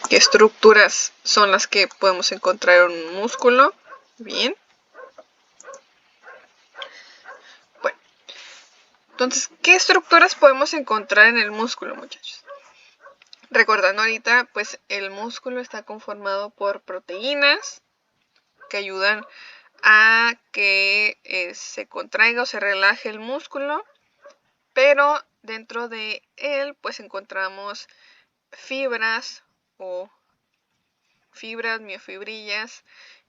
¿Qué estructuras son las que podemos encontrar en un músculo? Bien. Bueno, entonces, ¿qué estructuras podemos encontrar en el músculo, muchachos? Recordando ahorita, pues el músculo está conformado por proteínas que ayudan a que se contraiga o se relaje el músculo, pero dentro de él pues encontramos fibras o fibras, miofibrillas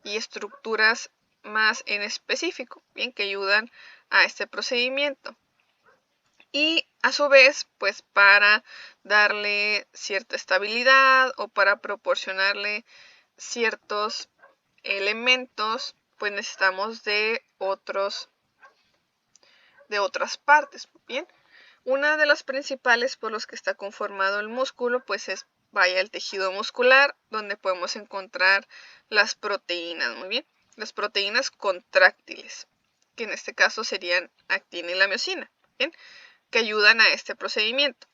y estructuras más en específico, bien, que ayudan a este procedimiento. Y a su vez, pues para darle cierta estabilidad o para proporcionarle ciertos elementos, pues necesitamos de otras partes. Bien, una de las principales por los que está conformado el músculo, pues es el tejido muscular, donde podemos encontrar las proteínas. Muy bien, las proteínas contráctiles, que en este caso serían actina y la miosina, bien, que ayudan a este procedimiento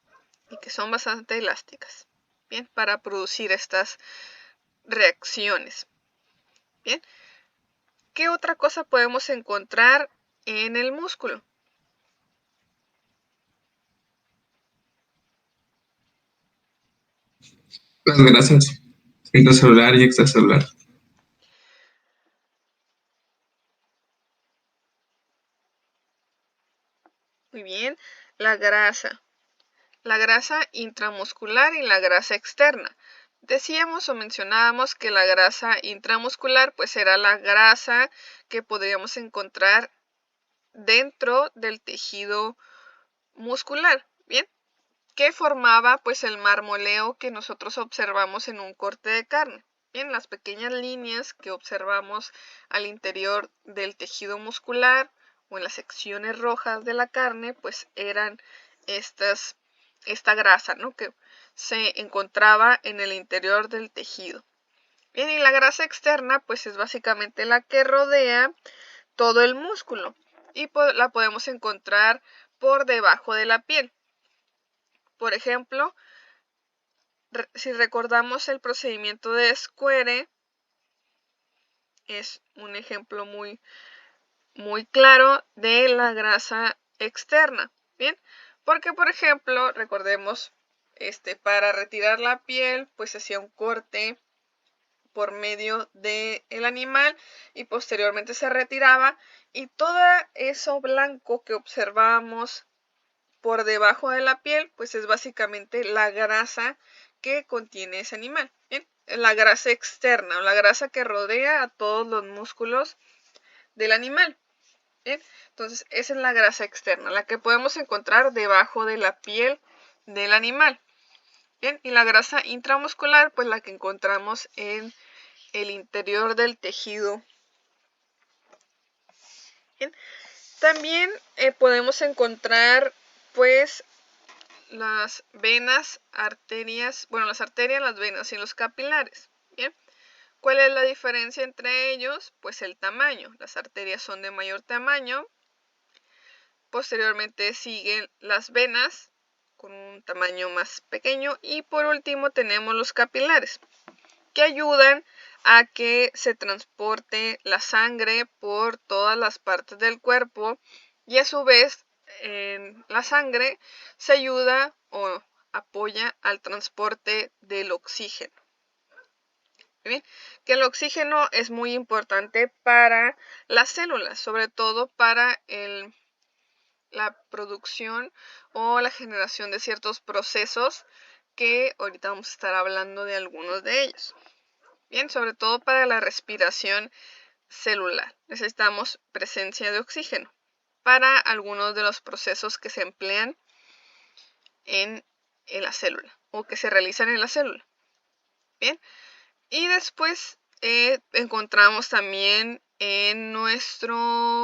y que son bastante elásticas, bien, para producir estas reacciones. Bien, ¿qué otra cosa podemos encontrar en el músculo? Las grasas intracelular y extracelular. Muy bien, la grasa intramuscular y la grasa externa. Decíamos o mencionábamos que la grasa intramuscular pues era la grasa que podríamos encontrar dentro del tejido muscular, ¿bien? Que formaba pues el marmoleo que nosotros observamos en un corte de carne. Bien, las pequeñas líneas que observamos al interior del tejido muscular o en las secciones rojas de la carne, pues eran esta grasa, ¿no?, que se encontraba en el interior del tejido. Bien, y la grasa externa pues es básicamente la que rodea todo el músculo y la podemos encontrar por debajo de la piel. Por ejemplo, si recordamos el procedimiento de Square, es un ejemplo muy claro de la grasa externa. Bien, porque por ejemplo, recordemos, para retirar la piel, pues se hacía un corte por medio del animal y posteriormente se retiraba, y todo eso blanco que observamos por debajo de la piel, pues es básicamente la grasa que contiene ese animal. Bien, la grasa externa o la grasa que rodea a todos los músculos del animal. Bien, entonces esa es la grasa externa, la que podemos encontrar debajo de la piel del animal. Bien, y la grasa intramuscular, pues la que encontramos en el interior del tejido. Bien, también podemos encontrar pues las venas, arterias, bueno, las arterias, las venas y los capilares. Bien, ¿cuál es la diferencia entre ellos? Pues el tamaño. Las arterias son de mayor tamaño. Posteriormente siguen las venas con un tamaño más pequeño y por último tenemos los capilares, que ayudan a que se transporte la sangre por todas las partes del cuerpo, y a su vez en la sangre se ayuda o apoya al transporte del oxígeno. Bien, que el oxígeno es muy importante para las células, sobre todo para la producción o la generación de ciertos procesos, que ahorita vamos a estar hablando de algunos de ellos. Bien, sobre todo para la respiración celular necesitamos presencia de oxígeno para algunos de los procesos que se emplean en la célula o que se realizan en la célula. Bien, y después encontramos también en nuestro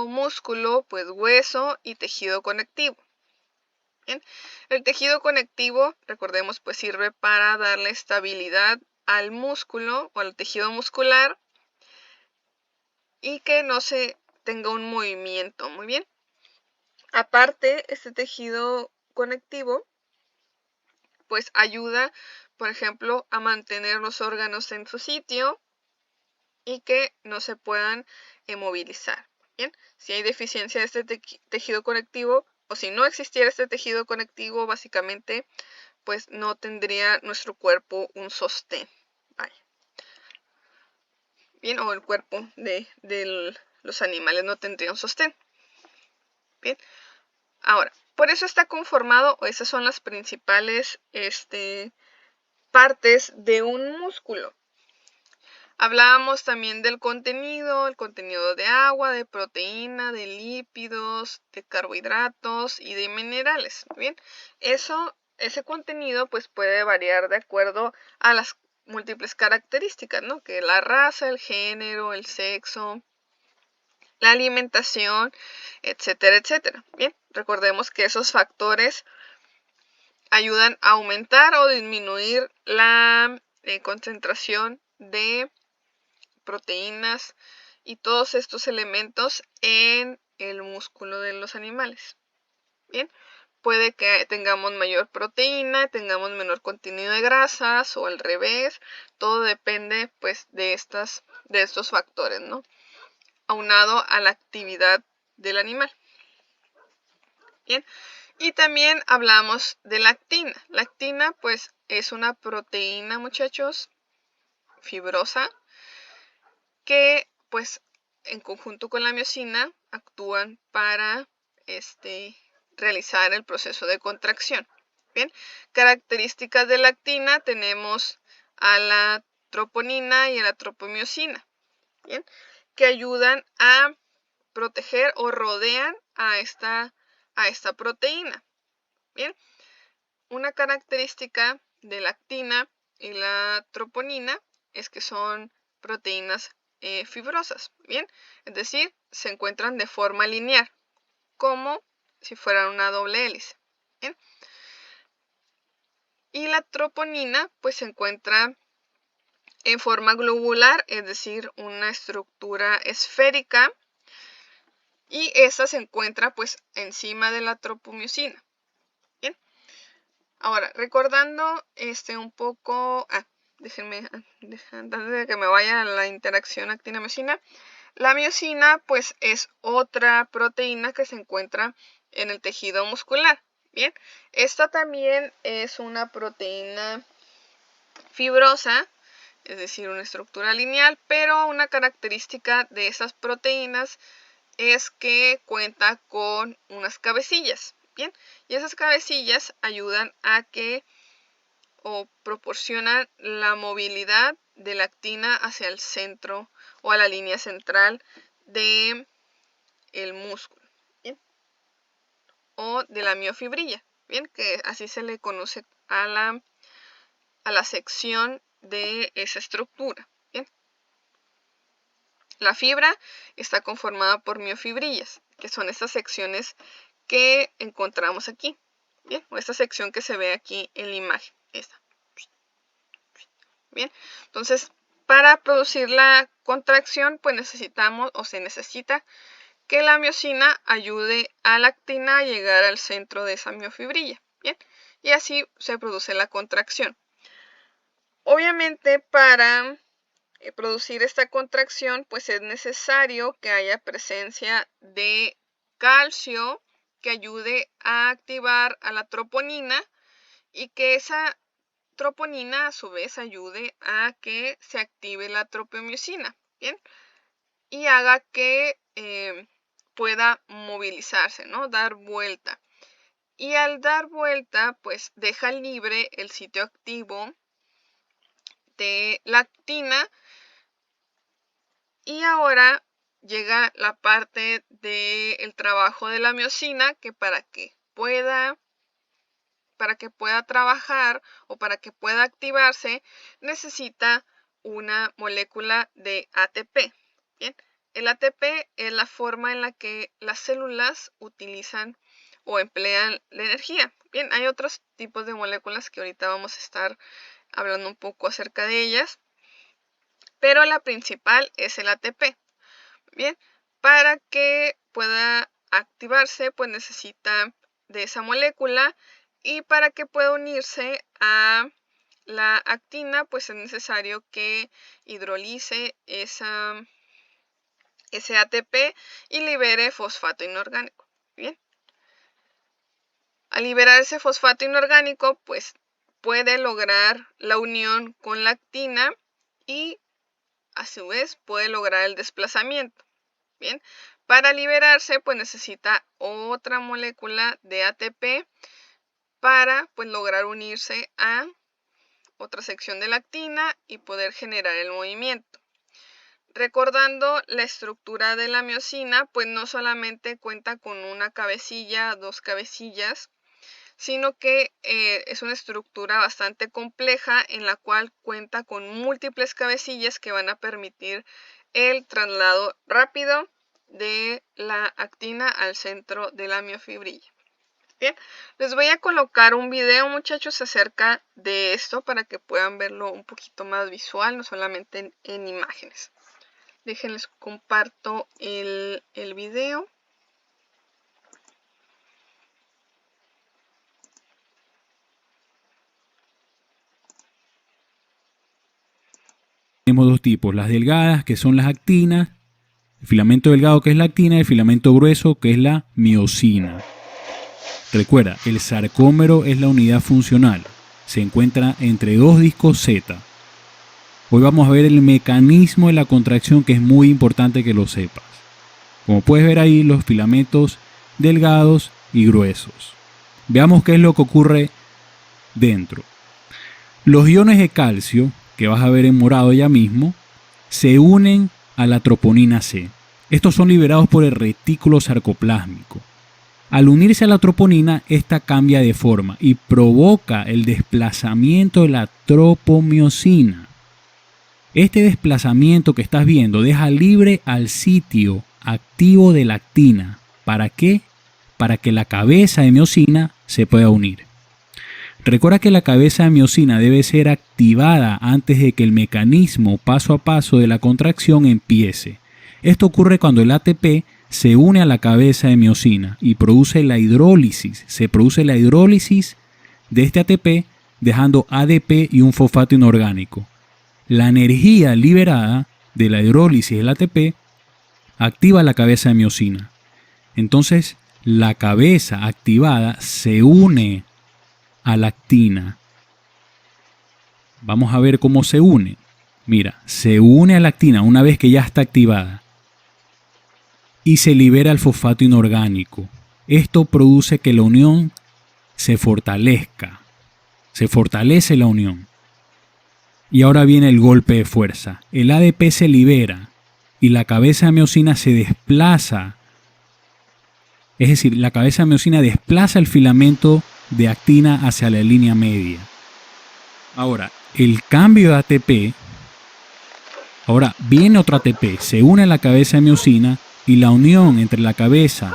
músculo pues hueso y tejido conectivo. Bien, el tejido conectivo, recordemos, pues sirve para darle estabilidad al músculo o al tejido muscular y que no se tenga un movimiento. Muy bien. Aparte, este tejido conectivo pues ayuda por ejemplo, a mantener los órganos en su sitio y que no se puedan movilizar. Bien, si hay deficiencia de este tejido conectivo o si no existiera este tejido conectivo, básicamente, pues no tendría nuestro cuerpo un sostén. Vaya. Bien, o el cuerpo de los animales no tendría un sostén. Bien, ahora, por eso está conformado, o esas son las principales partes de un músculo. Hablábamos también del contenido, el contenido de agua, de proteína, de lípidos, de carbohidratos y de minerales. Bien, ese contenido pues puede variar de acuerdo a las múltiples características, ¿no? Que la raza, el género, el sexo, la alimentación, etcétera, etcétera. Bien, recordemos que esos factores ayudan a aumentar o disminuir la concentración de proteínas y todos estos elementos en el músculo de los animales. Bien, puede que tengamos mayor proteína, tengamos menor contenido de grasas o al revés, todo depende pues de estos factores, ¿no? Aunado a la actividad del animal. Bien, y también hablamos de lactina. Lactina pues es una proteína, muchachos, fibrosa, que pues en conjunto con la miosina actúan para realizar el proceso de contracción. Bien, características de lactina tenemos a la troponina y a la tropomiosina, bien, que ayudan a proteger o rodean a esta proteína. Bien, una característica de lactina y la troponina es que son proteínas fibrosas, bien, es decir, se encuentran de forma lineal, como si fueran una doble hélice. Bien. Y la troponina pues se encuentra en forma globular, es decir, una estructura esférica, y esta se encuentra pues encima de la tropomiosina. Bien. Ahora, recordando un poco, déjenme, antes de que me vaya a la interacción actina-miosina, la miosina pues es otra proteína que se encuentra en el tejido muscular. Bien, esta también es una proteína fibrosa, es decir, una estructura lineal, pero una característica de esas proteínas es que cuenta con unas cabecillas. Bien, y esas cabecillas ayudan a que o proporcionan la movilidad de la actina hacia el centro o a la línea central de el músculo, ¿bien? O de la miofibrilla, bien, que así se le conoce a la sección de esa estructura, bien. La fibra está conformada por miofibrillas, que son estas secciones que encontramos aquí, bien, o esta sección que se ve aquí en la imagen, esta. Bien, entonces para producir la contracción pues necesitamos o se necesita que la miosina ayude a la actina a llegar al centro de esa miofibrilla. Bien, y así se produce la contracción. Obviamente para producir esta contracción pues es necesario que haya presencia de calcio que ayude a activar a la troponina y que esa troponina a su vez ayude a que se active la tropomiosina, ¿bien? Y haga que pueda movilizarse, ¿no? Dar vuelta. Y al dar vuelta, pues deja libre el sitio activo de la actina. Y ahora llega la parte del trabajo de la miosina, que para que pueda trabajar o para que pueda activarse, necesita una molécula de ATP. Bien, el ATP es la forma en la que las células utilizan o emplean la energía. Bien, hay otros tipos de moléculas que ahorita vamos a estar hablando un poco acerca de ellas, pero la principal es el ATP. Bien, para que pueda activarse, pues necesita de esa molécula, y para que pueda unirse a la actina, pues es necesario que hidrolice ese ATP y libere fosfato inorgánico. Bien. Al liberar ese fosfato inorgánico, pues puede lograr la unión con la actina y a su vez puede lograr el desplazamiento. Bien, para liberarse pues necesita otra molécula de ATP para pues lograr unirse a otra sección de la actina y poder generar el movimiento. Recordando la estructura de la miosina, pues no solamente cuenta con una cabecilla, dos cabecillas, sino que es una estructura bastante compleja en la cual cuenta con múltiples cabecillas que van a permitir el traslado rápido de la actina al centro de la miofibrilla. Bien, les voy a colocar un video, muchachos, acerca de esto para que puedan verlo un poquito más visual, no solamente en imágenes. Déjenles comparto el video. Tenemos dos tipos, las delgadas, que son las actinas, el filamento delgado, que es la actina, y el filamento grueso, que es la miosina. Recuerda, el sarcómero es la unidad funcional. Se encuentra entre dos discos Z. Hoy vamos a ver el mecanismo de la contracción, que es muy importante que lo sepas. Como puedes ver ahí, los filamentos delgados y gruesos. Veamos qué es lo que ocurre dentro. Los iones de calcio, que vas a ver en morado ya mismo, se unen a la troponina C. Estos son liberados por el retículo sarcoplásmico. Al unirse a la troponina, esta cambia de forma y provoca el desplazamiento de la tropomiosina. Este desplazamiento que estás viendo deja libre al sitio activo de la actina. ¿Para qué? Para que la cabeza de miosina se pueda unir. Recuerda que la cabeza de miosina debe ser activada antes de que el mecanismo paso a paso de la contracción empiece. Esto ocurre cuando el ATP se une a la cabeza de miosina y produce la hidrólisis. Se produce la hidrólisis de este ATP dejando ADP y un fosfato inorgánico. La energía liberada de la hidrólisis del ATP activa la cabeza de miosina. Entonces, la cabeza activada se une a la actina. Vamos a ver cómo se une. Mira, se une a la actina una vez que ya está activada y se libera el fosfato inorgánico. Esto produce que la unión se fortalezca. Se fortalece la unión. Y ahora viene el golpe de fuerza. El ADP se libera y la cabeza de miosina se desplaza. Es decir, la cabeza de miosina desplaza el filamento de actina hacia la línea media. Ahora, el cambio de ATP, ahora viene otro ATP, se une a la cabeza de miosina y la unión entre la cabeza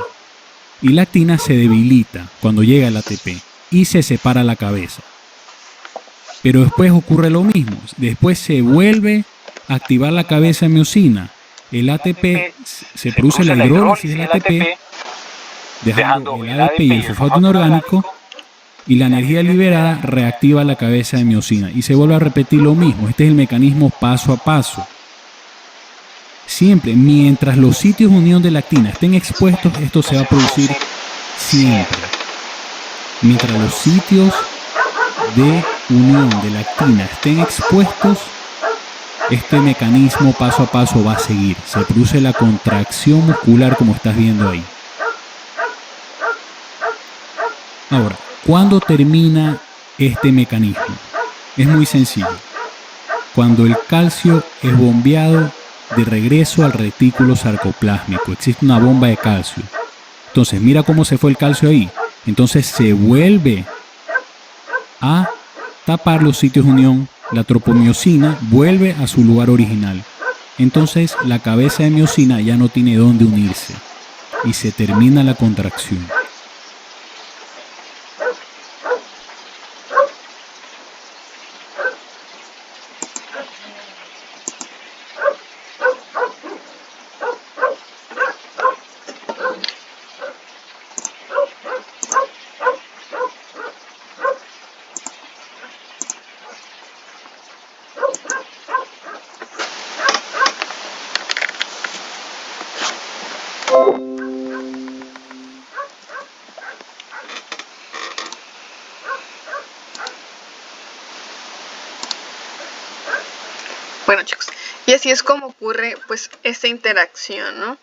y la actina se debilita cuando llega el ATP y se separa la cabeza. Pero después ocurre lo mismo, después se vuelve a activar la cabeza de miosina. El ATP, se produce la hidrólisis del ATP, dejando el ADP y el fosfato inorgánico, y la energía liberada reactiva la cabeza de miosina y se vuelve a repetir lo mismo. Este es el mecanismo paso a paso. Siempre, mientras los sitios de unión de la actina estén expuestos, esto se va a producir siempre. Mientras los sitios de unión de la actina estén expuestos, este mecanismo paso a paso va a seguir. Se produce la contracción muscular como estás viendo ahí. Ahora, ¿cuándo termina este mecanismo? Es muy sencillo. Cuando el calcio es bombeado de regreso al retículo sarcoplásmico. Existe una bomba de calcio. Entonces, mira cómo se fue el calcio ahí. Entonces se vuelve a tapar los sitios de unión. La tropomiosina vuelve a su lugar original. Entonces la cabeza de miosina ya no tiene dónde unirse y se termina la contracción. Bueno, chicos, y así es como ocurre pues esta interacción, ¿no?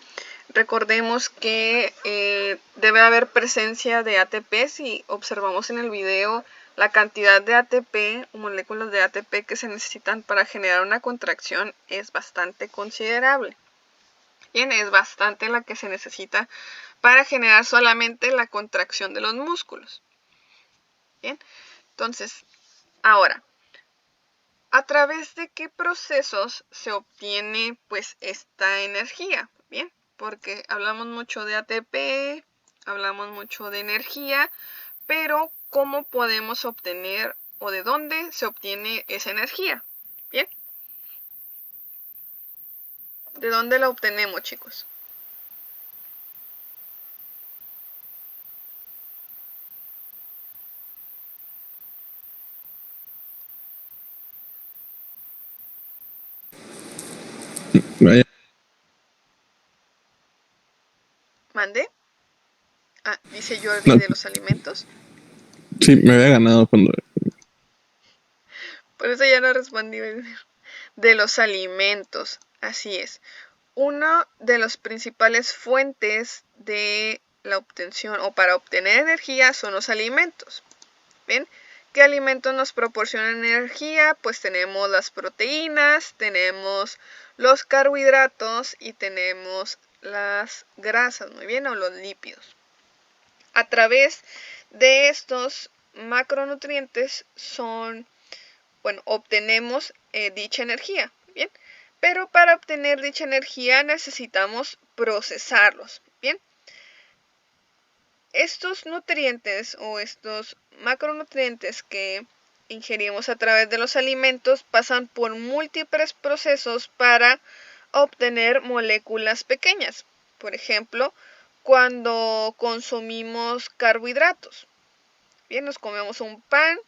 Recordemos que debe haber presencia de ATP. Si observamos en el video, la cantidad de ATP o moléculas de ATP que se necesitan para generar una contracción es bastante considerable. Bien, es bastante la que se necesita para generar solamente la contracción de los músculos. Bien, entonces, ahora, ¿a través de qué procesos se obtiene pues esta energía? Bien, porque hablamos mucho de ATP, hablamos mucho de energía, pero ¿cómo podemos obtener o de dónde se obtiene esa energía? Bien, ¿de dónde la obtenemos, chicos? Vaya, ¿Mande? Ah, dice Jordi no, de los alimentos. sí, me había ganado cuando... Por eso ya no respondí. De los alimentos, así es. Una de las principales fuentes de la obtención o para obtener energía son los alimentos. ¿Bien? ¿Qué alimentos nos proporcionan energía? Pues tenemos las proteínas, tenemos los carbohidratos y tenemos las grasas, muy bien, o los lípidos. A través de estos macronutrientes obtenemos dicha energía, ¿bien? Pero para obtener dicha energía necesitamos procesarlos, ¿bien? Estos nutrientes o estos macronutrientes que ingerimos a través de los alimentos pasan por múltiples procesos para obtener moléculas pequeñas. Por ejemplo, cuando consumimos carbohidratos. Bien, nos comemos un pan.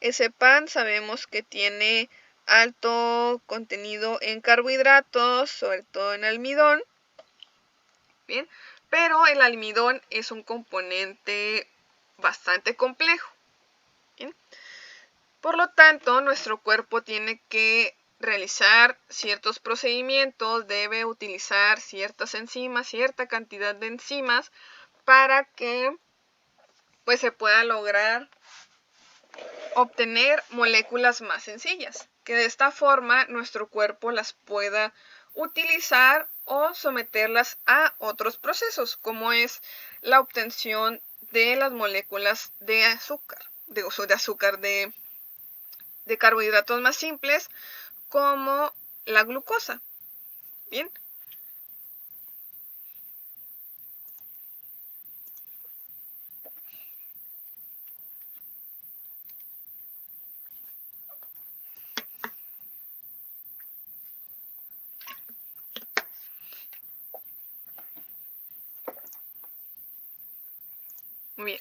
Ese pan sabemos que tiene alto contenido en carbohidratos, sobre todo en almidón. Bien, pero el almidón es un componente bastante complejo. Bien. Por lo tanto, nuestro cuerpo tiene que realizar ciertos procedimientos, debe utilizar ciertas enzimas, cierta cantidad de enzimas para que pues se pueda lograr obtener moléculas más sencillas, que de esta forma nuestro cuerpo las pueda utilizar o someterlas a otros procesos, como es la obtención de las moléculas de azúcar, de carbohidratos más simples, como la glucosa. Bien. Muy bien.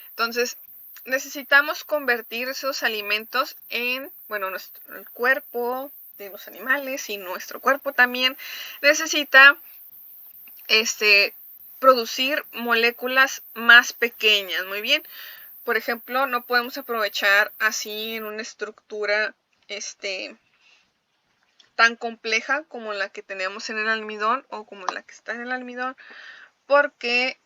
Entonces, necesitamos convertir esos alimentos en, el cuerpo de los animales y nuestro cuerpo también necesita producir moléculas más pequeñas. Muy bien. Por ejemplo, no podemos aprovechar así en una estructura tan compleja como la que tenemos en el almidón o como la que está en el almidón, porque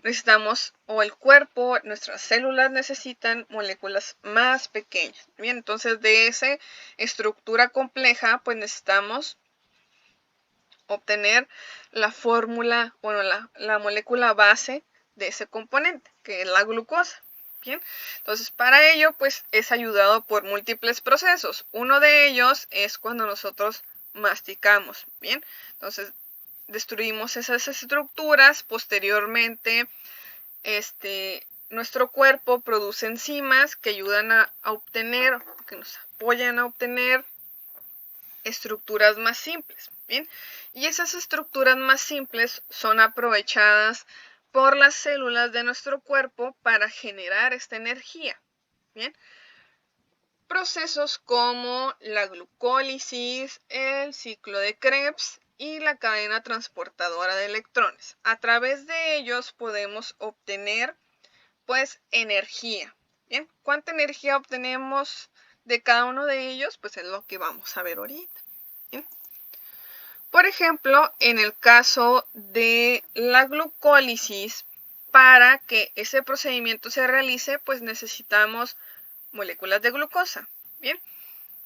necesitamos, o el cuerpo, nuestras células necesitan moléculas más pequeñas. Bien, entonces de esa estructura compleja, pues necesitamos obtener la fórmula, la molécula base de ese componente, que es la glucosa. Bien, entonces para ello, pues es ayudado por múltiples procesos. Uno de ellos es cuando nosotros masticamos. Bien, entonces destruimos esas estructuras. Posteriormente, nuestro cuerpo produce enzimas que ayudan a obtener, que nos apoyan a obtener estructuras más simples. Bien, y esas estructuras más simples son aprovechadas por las células de nuestro cuerpo para generar esta energía. Bien, procesos como la glucólisis, el ciclo de Krebs y la cadena transportadora de electrones. A través de ellos podemos obtener pues energía. Bien, ¿cuánta energía obtenemos de cada uno de ellos? Pues es lo que vamos a ver ahorita. ¿Bien? Por ejemplo, en el caso de la glucólisis, para que ese procedimiento se realice, pues necesitamos moléculas de glucosa. Bien,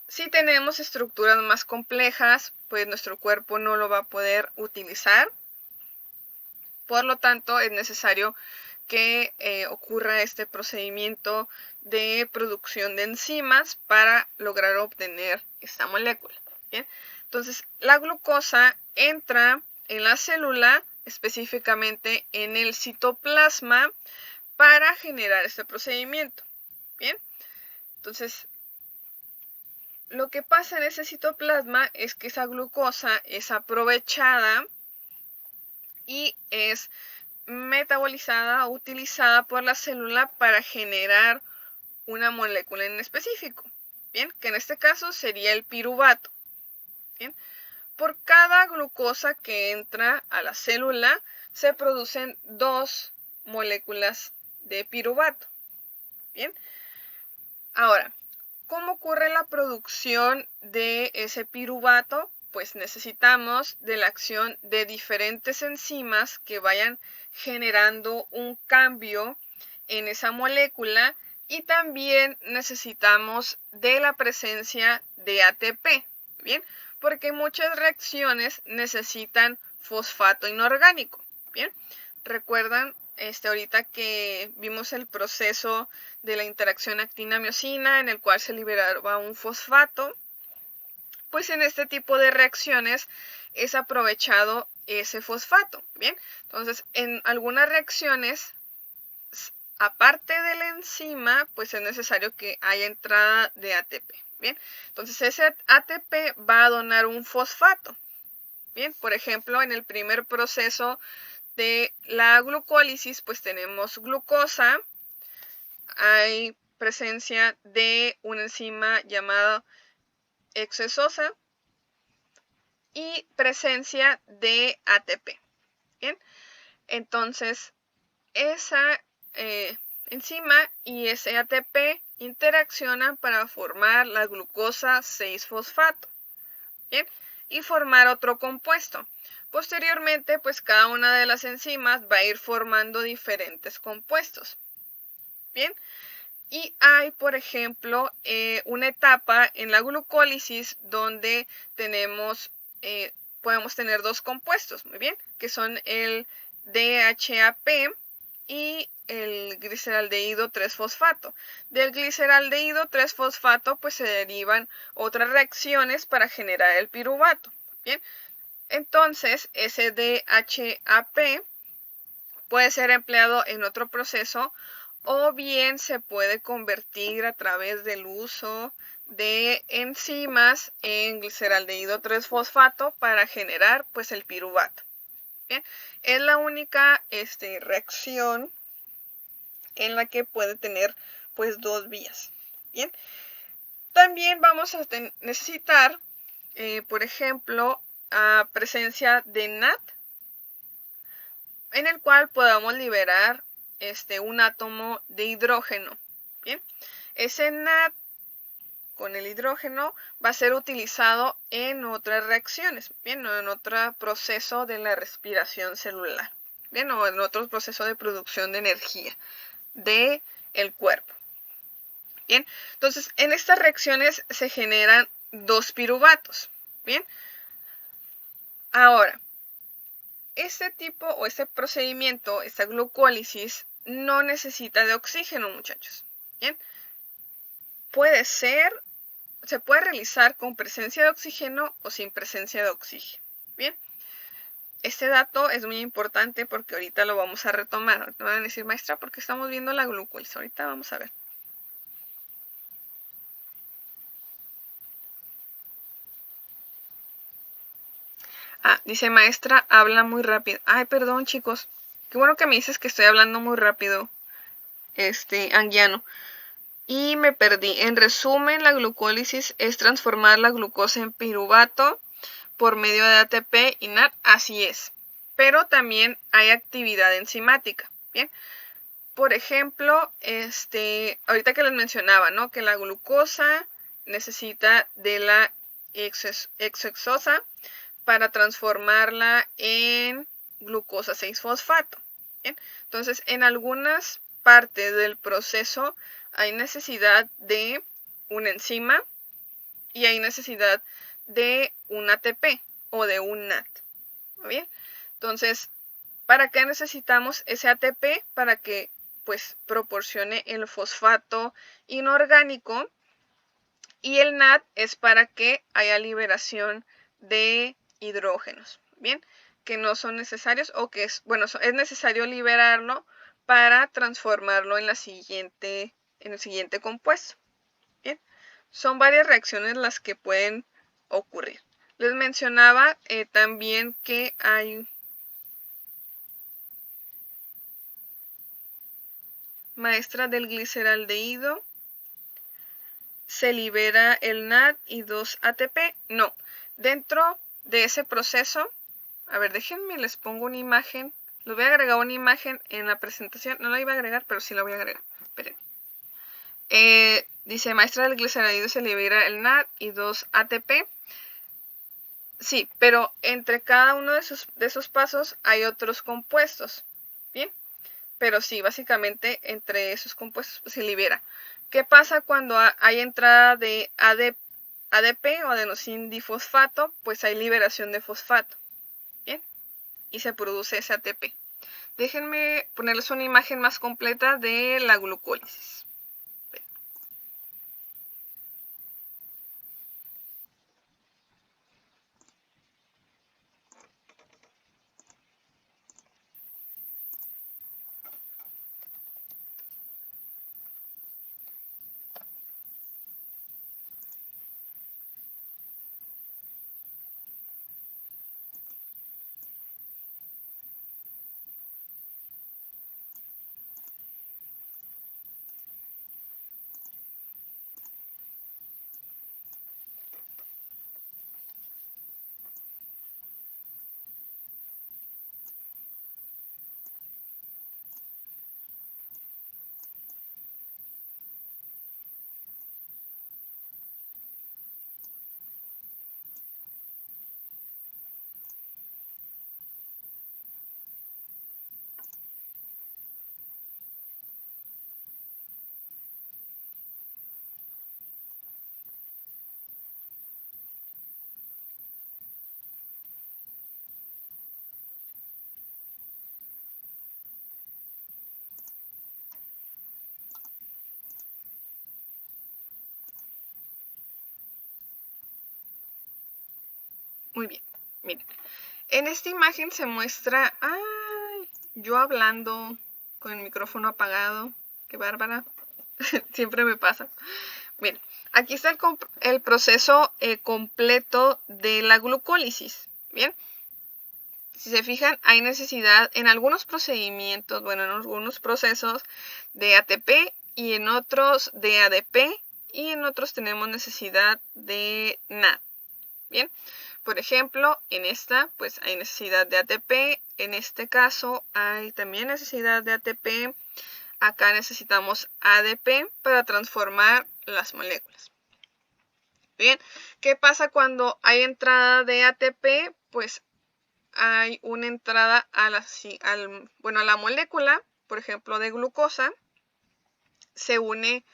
si tenemos estructuras más complejas, pues nuestro cuerpo no lo va a poder utilizar. Por lo tanto, es necesario que ocurra este procedimiento de producción de enzimas para lograr obtener esta molécula. ¿Bien? Entonces, la glucosa entra en la célula, específicamente en el citoplasma, para generar este procedimiento. Bien, entonces lo que pasa en ese citoplasma es que esa glucosa es aprovechada y es metabolizada o utilizada por la célula para generar una molécula en específico. Bien, que en este caso sería el piruvato. Bien, por cada glucosa que entra a la célula se producen 2 moléculas de piruvato. Bien, ahora, ¿cómo ocurre la producción de ese piruvato? Pues necesitamos de la acción de diferentes enzimas que vayan generando un cambio en esa molécula y también necesitamos de la presencia de ATP, ¿bien? Porque muchas reacciones necesitan fosfato inorgánico, ¿bien? ¿Recuerdan ahorita que vimos el proceso de la interacción actina-miosina en el cual se liberaba un fosfato? Pues en este tipo de reacciones es aprovechado ese fosfato, ¿bien? Entonces, en algunas reacciones, aparte de la enzima, pues es necesario que haya entrada de ATP, ¿bien? Entonces, ese ATP va a donar un fosfato, ¿bien? Por ejemplo, en el primer proceso de la glucólisis, pues tenemos glucosa, hay presencia de una enzima llamada exosa y presencia de ATP. Bien, entonces esa enzima y ese ATP interaccionan para formar la glucosa 6-fosfato. Bien, y formar otro compuesto. Posteriormente, pues cada una de las enzimas va a ir formando diferentes compuestos. Bien, y hay, por ejemplo, una etapa en la glucólisis donde podemos tener 2 compuestos, muy bien, que son el DHAP y el gliceraldehído 3-fosfato. Del gliceraldehído 3-fosfato pues se derivan otras reacciones para generar el piruvato. Bien, entonces ese DHAP puede ser empleado en otro proceso o bien se puede convertir a través del uso de enzimas en gliceraldehído 3-fosfato para generar pues el piruvato. Bien, es la única reacción en la que puede tener pues 2 vías. Bien, también vamos a necesitar por ejemplo presencia de NAD, en el cual podamos liberar un átomo de hidrógeno. Bien, ese NAD con el hidrógeno va a ser utilizado en otras reacciones, bien, o en otro proceso de la respiración celular, bien, o en otro proceso de producción de energía del cuerpo. Bien, entonces en estas reacciones se generan 2 piruvatos. Bien, ahora, este tipo o este procedimiento, esta glucólisis, no necesita de oxígeno, muchachos. Bien, se puede realizar con presencia de oxígeno o sin presencia de oxígeno. Bien, este dato es muy importante porque ahorita lo vamos a retomar. Ahorita me van a decir, maestra, porque estamos viendo la glucólisis. Ahorita vamos a ver. Dice maestra, habla muy rápido. Ay, perdón, chicos. Qué bueno que me dices que estoy hablando muy rápido. Anguiano. Y me perdí. En resumen, la glucólisis es transformar la glucosa en piruvato por medio de ATP y NAD. Así es. Pero también hay actividad enzimática. Bien. Por ejemplo, ahorita que les mencionaba, ¿no? Que la glucosa necesita de la exoxa para transformarla en glucosa 6-fosfato. ¿Bien? Entonces, en algunas partes del proceso hay necesidad de una enzima y hay necesidad de un ATP o de un NAD. ¿Bien? Entonces, ¿para qué necesitamos ese ATP? Para que pues proporcione el fosfato inorgánico, y el NAD es para que haya liberación de hidrógenos, ¿bien? Que no son necesarios o que es necesario liberarlo para transformarlo en el siguiente compuesto, ¿bien? Son varias reacciones las que pueden ocurrir. Les mencionaba también que hay maestra del gliceraldehído, se libera el NAD y 2 ATP. No, dentro de ese proceso, a ver, déjenme, les pongo una imagen. Les voy a agregar una imagen en la presentación. No la iba a agregar, pero sí la voy a agregar. Esperen. Dice, maestra del gliceraldehído se libera el NAD y 2 ATP. Sí, pero entre cada uno de esos pasos hay otros compuestos. Bien, pero sí, básicamente entre esos compuestos se libera. ¿Qué pasa cuando hay entrada de ADP o adenosín difosfato? Pues hay liberación de fosfato. Bien, y se produce ese ATP. Déjenme ponerles una imagen más completa de la glucólisis. Muy bien, miren. En esta imagen se muestra, yo hablando con el micrófono apagado. Qué bárbara. Siempre me pasa. Miren, aquí está el proceso completo de la glucólisis. Bien, si se fijan, hay necesidad en algunos procedimientos, en algunos procesos de ATP y en otros de ADP y en otros tenemos necesidad de NAD. Bien, por ejemplo, en esta pues hay necesidad de ATP, en este caso hay también necesidad de ATP, acá necesitamos ADP para transformar las moléculas. Bien, ¿qué pasa cuando hay entrada de ATP? Pues hay una entrada a la molécula, por ejemplo, de glucosa, se une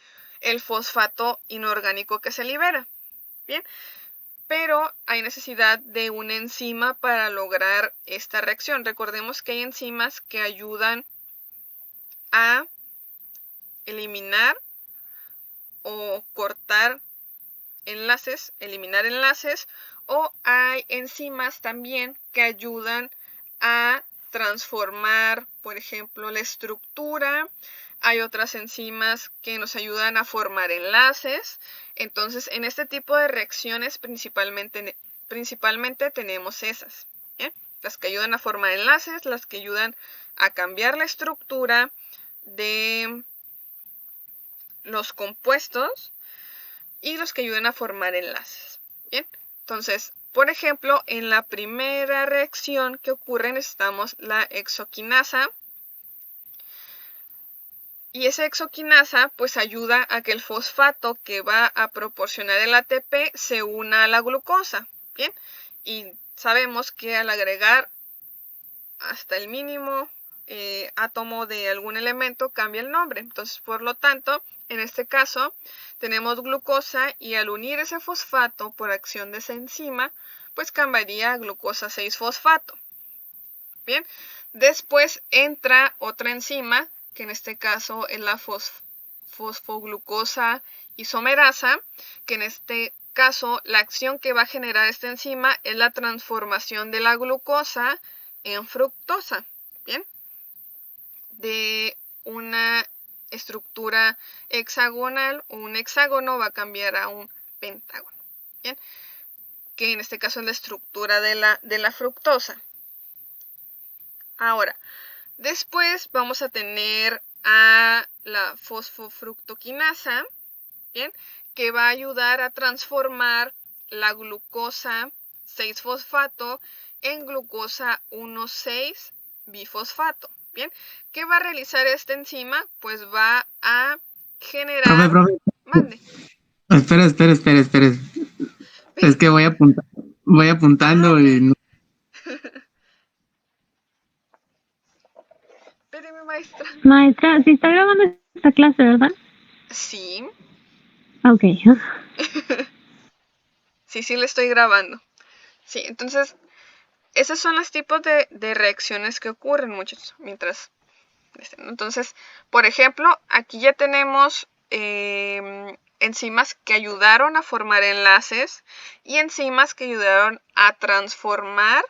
el fosfato inorgánico que se libera. Bien, pero hay necesidad de una enzima para lograr esta reacción. Recordemos que hay enzimas que ayudan a eliminar o cortar enlaces, eliminar enlaces, o hay enzimas también que ayudan a transformar, por ejemplo, la estructura. Hay otras enzimas que nos ayudan a formar enlaces. Entonces, en este tipo de reacciones principalmente tenemos esas, ¿bien? Las que ayudan a formar enlaces, las que ayudan a cambiar la estructura de los compuestos y los que ayudan a formar enlaces. Bien, entonces, por ejemplo, en la primera reacción que ocurre necesitamos la hexoquinasa. Y esa hexoquinasa pues ayuda a que el fosfato que va a proporcionar el ATP se una a la glucosa, ¿bien? Y sabemos que al agregar hasta el mínimo átomo de algún elemento cambia el nombre. Entonces, por lo tanto, en este caso tenemos glucosa y al unir ese fosfato por acción de esa enzima, pues cambiaría a glucosa 6-fosfato. Bien, después entra otra enzima, que en este caso es la fosfoglucosa isomerasa, que en este caso la acción que va a generar esta enzima es la transformación de la glucosa en fructosa, ¿bien? De una estructura hexagonal o un hexágono va a cambiar a un pentágono, ¿bien? Que en este caso es la estructura de la fructosa. Ahora, después vamos a tener a la fosfofructoquinasa, ¿bien? Que va a ayudar a transformar la glucosa 6-fosfato en glucosa 1,6-bifosfato, ¿bien? ¿Qué va a realizar esta enzima? Pues va a generar... Profe. Mande. Espera. Es que voy apuntando y no. Espéreme, maestra. Maestra, sí está grabando esta clase, ¿verdad? Sí. Ok. Sí, le estoy grabando. Sí, entonces, esos son los tipos de reacciones que ocurren, muchachos, mientras... Entonces, por ejemplo, aquí ya tenemos enzimas que ayudaron a formar enlaces y enzimas que ayudaron a transformar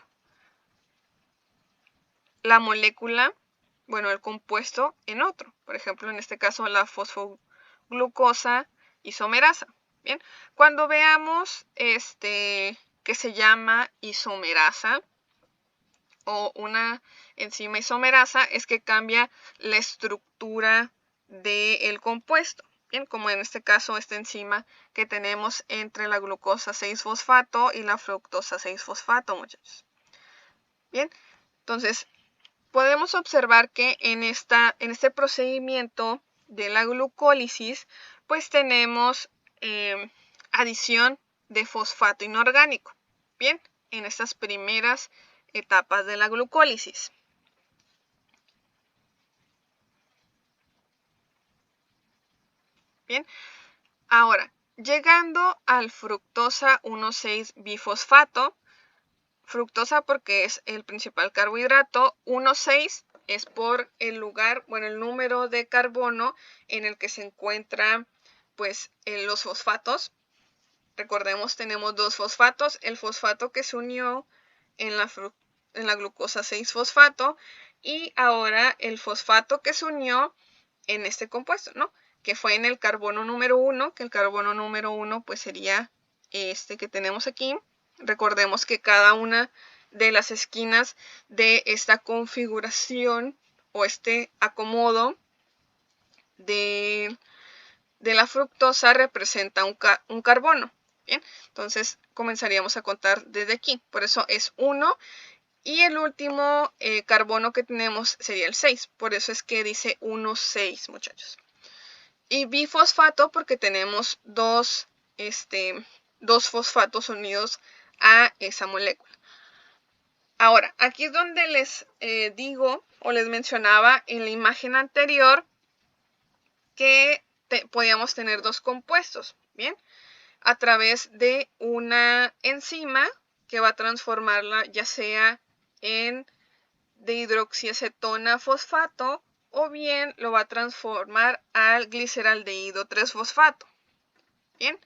la molécula, bueno, el compuesto en otro. Por ejemplo, en este caso, la fosfoglucosa isomerasa. Bien, cuando veamos que se llama isomerasa o una enzima isomerasa, es que cambia la estructura del compuesto. Bien, como en este caso esta enzima que tenemos entre la glucosa 6-fosfato y la fructosa 6-fosfato, muchachos. Bien, entonces podemos observar que en este procedimiento de la glucólisis, pues tenemos adición de fosfato inorgánico. Bien, en estas primeras etapas de la glucólisis. Bien, ahora, llegando al fructosa 1,6-bifosfato, fructosa porque es el principal carbohidrato, 1,6 es por el lugar, bueno, el número de carbono en el que se encuentran pues los fosfatos. Recordemos, tenemos dos fosfatos, el fosfato que se unió en la glucosa 6-fosfato y ahora el fosfato que se unió en este compuesto, ¿no? Que fue en el carbono número 1, que el carbono número 1 pues sería este que tenemos aquí. Recordemos que cada una de las esquinas de esta configuración o este acomodo de la fructosa representa un carbono. Bien, entonces comenzaríamos a contar desde aquí. Por eso es 1 y el último carbono que tenemos sería el 6. Por eso es que dice 1,6, muchachos. Y bifosfato porque tenemos dos fosfatos unidos a esa molécula. Ahora, aquí es donde les digo o les mencionaba en la imagen anterior que podíamos tener dos compuestos, ¿bien? A través de una enzima que va a transformarla ya sea en dihidroxiacetona fosfato o bien lo va a transformar al gliceraldehído 3-fosfato. Bien,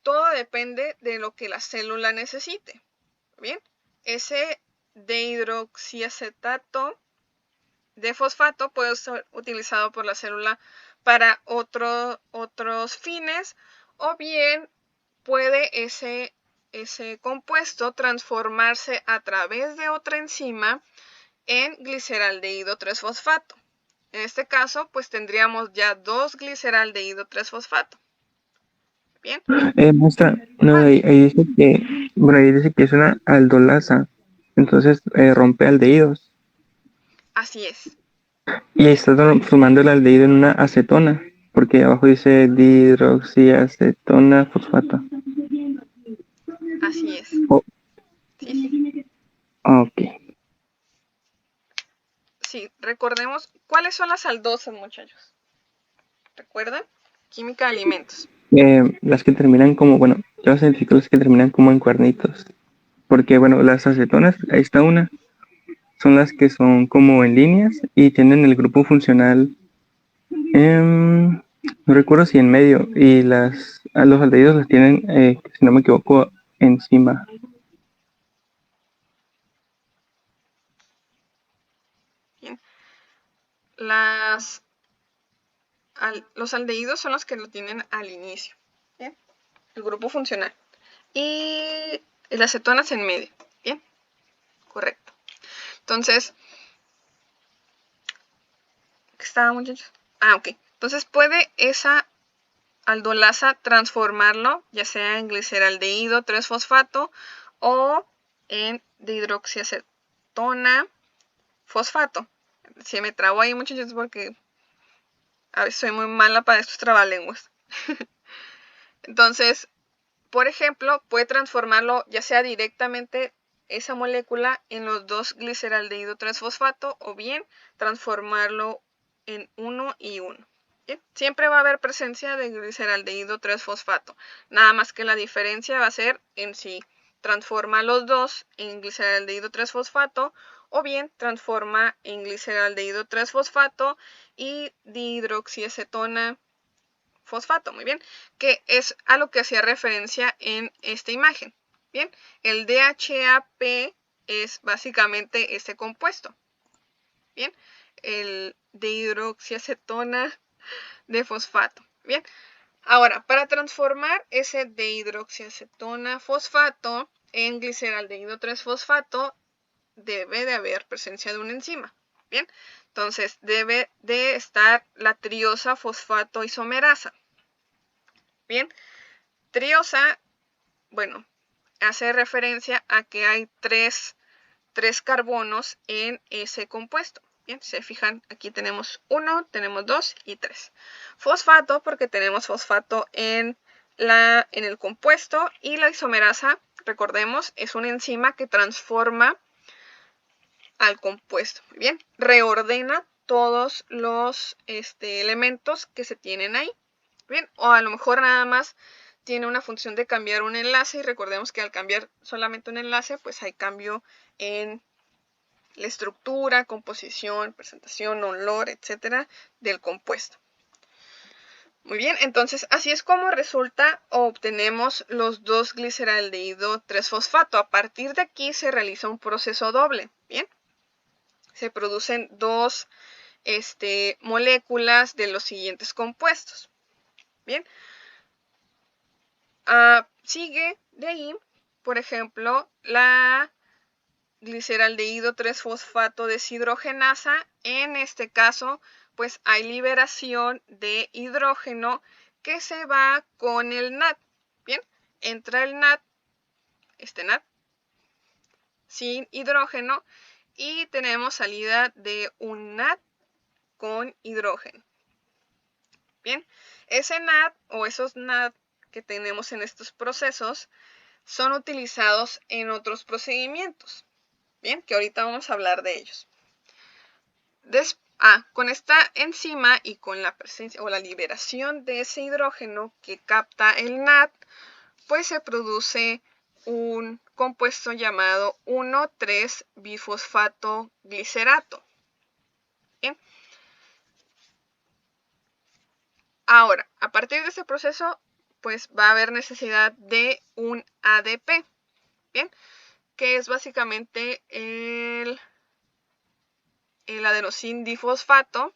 todo depende de lo que la célula necesite. Bien, ese dihidroxiacetato de fosfato puede ser utilizado por la célula para otros fines o bien puede ese compuesto transformarse a través de otra enzima en gliceraldehído 3-fosfato. En este caso, pues tendríamos ya 2-gliceraldehído 3-fosfato. Bien. Maestra, no, ahí dice que es una aldolasa, entonces rompe aldehídos. Así es. Y ahí está transformando el aldehído en una acetona, porque abajo dice dihidroxiacetona fosfato. Así es. Oh, Sí, sí. ok. Sí, recordemos cuáles son las aldosas, muchachos. ¿Recuerdan? Química de alimentos. Las que terminan como, bueno, yo identifico las que terminan como en cuernitos. Porque, bueno, las acetonas, ahí está una, son las que son como en líneas y tienen el grupo funcional, no recuerdo si en medio, y los aldehídos las tienen, si no me equivoco, encima. Bien. Los aldehídos son los que lo tienen al inicio. Bien. El grupo funcional. Y las acetonas en medio. Bien. Correcto. Entonces, ¿qué estaba, muchachos? Ok. Entonces puede esa aldolasa transformarlo, ya sea en gliceraldehído 3-fosfato o en dihidroxiacetona fosfato. Se me trabó ahí, muchachos, porque a veces soy muy mala para estos trabalenguas. Entonces, por ejemplo, puede transformarlo ya sea directamente esa molécula en los 2-gliceraldehído 3-fosfato o bien transformarlo en 1 y 1. ¿Bien? Siempre va a haber presencia de gliceraldehído 3-fosfato, nada más que la diferencia va a ser en si transforma los dos en gliceraldehído 3-fosfato o bien transforma en gliceraldehído 3-fosfato y dihidroxiacetona fosfato, muy bien, que es a lo que hacía referencia en esta imagen. Bien, el DHAP es básicamente este compuesto. Bien, el dihidroxiacetona de fosfato. Bien, ahora, para transformar ese dihidroxiacetona fosfato en gliceraldehído 3-fosfato, debe de haber presencia de una enzima. Bien, entonces debe de estar la triosa fosfato isomerasa. Bien, triosa, bueno, hace referencia a que hay tres carbonos en ese compuesto. Bien, se fijan, aquí tenemos 1, tenemos 2 y 3. Fosfato, porque tenemos fosfato en el compuesto, y la isomerasa, recordemos, es una enzima que transforma al compuesto. Muy bien, reordena todos los elementos que se tienen ahí. Bien, o a lo mejor nada más tiene una función de cambiar un enlace, y recordemos que al cambiar solamente un enlace, pues hay cambio en la estructura, composición, presentación, olor, etcétera, del compuesto. Muy bien, entonces así es como resulta o obtenemos los 2-gliceraldehído 3-fosfato. A partir de aquí se realiza un proceso doble. Bien, se producen dos moléculas de los siguientes compuestos. Bien, sigue de ahí, por ejemplo, la gliceraldehído 3-fosfato deshidrogenasa. En este caso, pues hay liberación de hidrógeno que se va con el NAD. Bien, entra el NAD, NAD, sin hidrógeno, y tenemos salida de un NAD con hidrógeno. Bien, ese NAD o esos NAD que tenemos en estos procesos son utilizados en otros procedimientos. Bien, que ahorita vamos a hablar de ellos. Con esta enzima y con la presencia o la liberación de ese hidrógeno que capta el NAD, pues se produce un compuesto llamado 1,3-bifosfato-glicerato. Bien. Ahora, a partir de este proceso, pues va a haber necesidad de un ADP. Bien, que es básicamente el adenosín difosfato,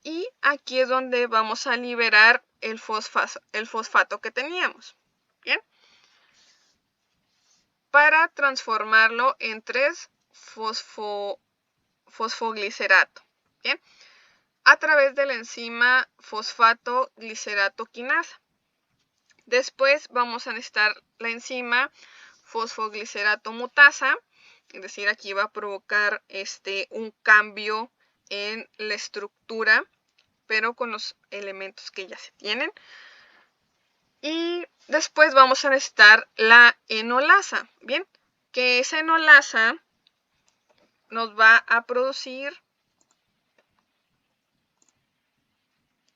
y aquí es donde vamos a liberar el fosfato que teníamos. Bien, para transformarlo en 3-fosfoglicerato. Bien, a través de la enzima fosfato-glicerato quinasa. Después vamos a necesitar la enzima fosfoglicerato mutasa, es decir, aquí va a provocar un cambio en la estructura, pero con los elementos que ya se tienen. Y después vamos a necesitar la enolasa, ¿bien? Que esa enolasa nos va a producir...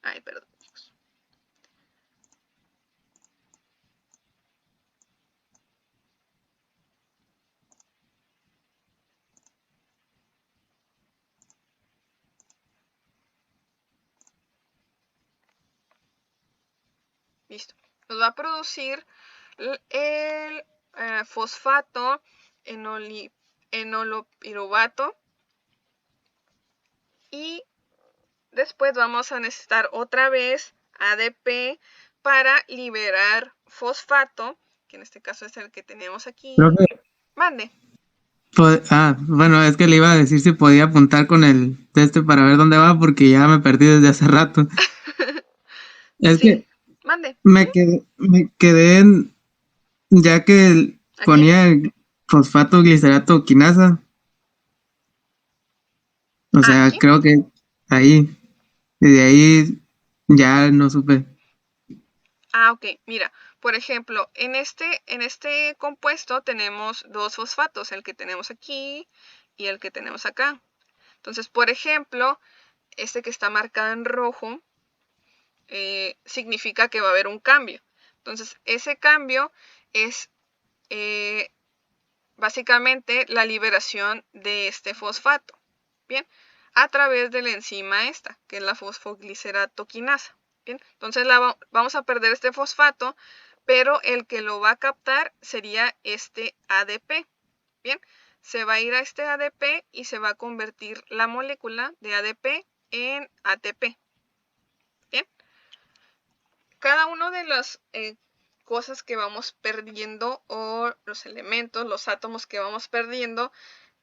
Ay, perdón. Listo. Nos va a producir el fosfato enolopiruvato. Y después vamos a necesitar otra vez ADP para liberar fosfato, que en este caso es el que tenemos aquí. Profe, Mande. bueno, es que le iba a decir si podía apuntar con el teste para ver dónde va, porque ya me perdí desde hace rato. Es Sí, que mande. me quedé en, ya que ¿Aquí? ponía el fosfato glicerato quinasa. O sea, ¿Aquí? creo que ahí, y de ahí ya no supe. Ok, mira, por ejemplo, en este compuesto tenemos dos fosfatos, el que tenemos aquí y el que tenemos acá. Entonces, por ejemplo, este que está marcado en rojo significa que va a haber un cambio. Entonces, ese cambio es básicamente la liberación de este fosfato, ¿bien? A través de la enzima esta, que es la fosfoglicerato quinasa, ¿bien? Entonces vamos a perder este fosfato, pero el que lo va a captar sería este ADP, ¿bien? Se va a ir a este ADP y se va a convertir la molécula de ADP en ATP, ¿bien? Cada uno de las cosas que vamos perdiendo o los elementos, los átomos que vamos perdiendo,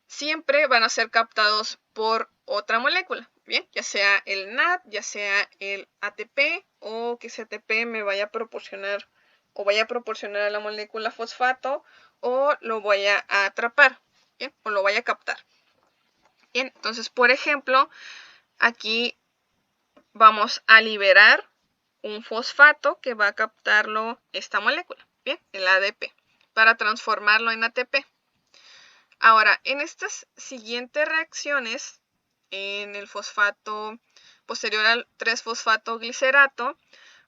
siempre van a ser captados por otra molécula, ¿bien? Ya sea el NAD, ya sea el ATP o que ese ATP me vaya a proporcionar o vaya a proporcionar a la molécula fosfato o lo vaya a atrapar, ¿bien? O lo vaya a captar. Bien, entonces, por ejemplo, aquí vamos a liberar un fosfato que va a captarlo esta molécula, ¿bien? El ADP, para transformarlo en ATP. Ahora, en estas siguientes reacciones, en el fosfato posterior al 3-fosfato-glicerato,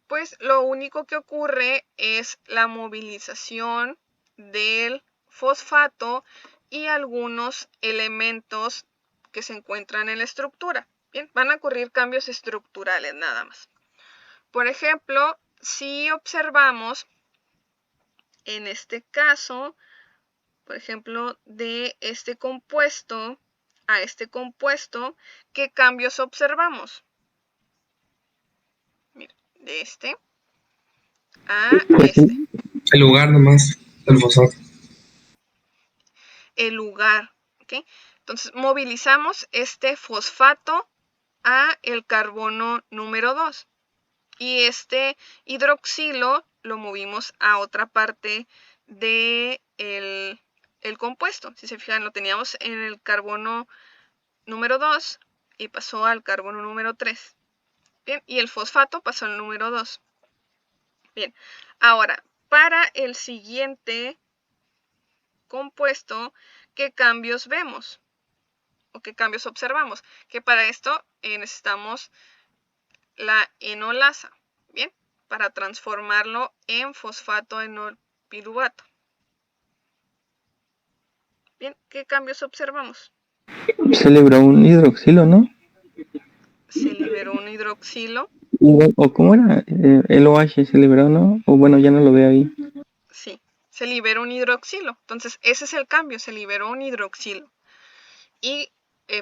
pues lo único que ocurre es la movilización del fosfato y algunos elementos que se encuentran en la estructura. Bien, van a ocurrir cambios estructurales nada más. Por ejemplo, si observamos en este caso, por ejemplo, de este compuesto a este compuesto, ¿qué cambios observamos? Mira, de este a este. El lugar nomás, el fosfato. El lugar, ¿ok? Entonces, movilizamos este fosfato a el carbono número 2. Y este hidroxilo lo movimos a otra parte del el compuesto. Si se fijan, lo teníamos en el carbono número 2 y pasó al carbono número 3. Bien, y el fosfato pasó al número 2. Bien, ahora, para el siguiente compuesto, ¿qué cambios vemos? ¿O qué cambios observamos? Que para esto necesitamos la enolasa, ¿bien? Para transformarlo en fosfato enolpiruvato. Bien, ¿qué cambios observamos? Se libró un hidroxilo, ¿no? Se liberó un hidroxilo. ¿O cómo era? El OH se liberó, ¿no? O bueno, ya no lo veo ahí. Sí, se liberó un hidroxilo. Entonces, ese es el cambio, se liberó un hidroxilo. Y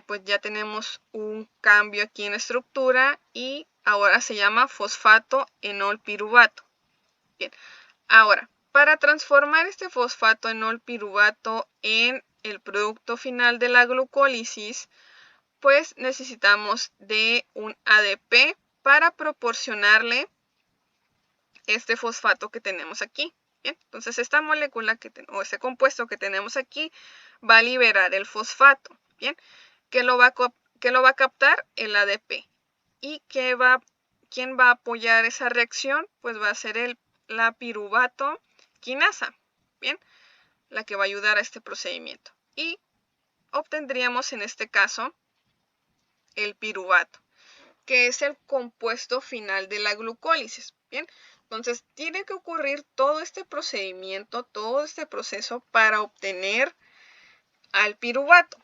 pues ya tenemos un cambio aquí en la estructura y ahora se llama fosfato enolpiruvato. Bien, ahora, para transformar este fosfato enolpiruvato en el producto final de la glucólisis, pues necesitamos de un ADP para proporcionarle este fosfato que tenemos aquí. Bien, entonces esta molécula o este compuesto que tenemos aquí va a liberar el fosfato. Bien, ¿qué lo va ¿qué lo va a captar? El ADP. ¿Y quién va a apoyar esa reacción? Pues va a ser la piruvato quinasa, ¿bien? La que va a ayudar a este procedimiento. Y obtendríamos en este caso el piruvato, que es el compuesto final de la glucólisis, ¿bien? Entonces tiene que ocurrir todo este procedimiento, todo este proceso para obtener al piruvato.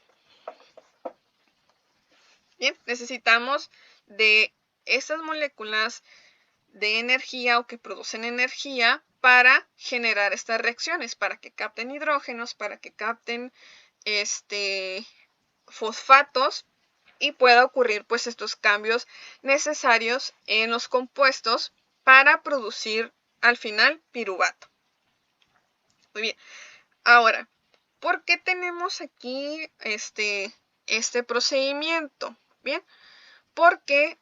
Bien, necesitamos de estas moléculas de energía o que producen energía para generar estas reacciones, para que capten hidrógenos, para que capten fosfatos y pueda ocurrir pues estos cambios necesarios en los compuestos para producir al final piruvato. Muy bien. Ahora, ¿por qué tenemos aquí este procedimiento? Bien, porque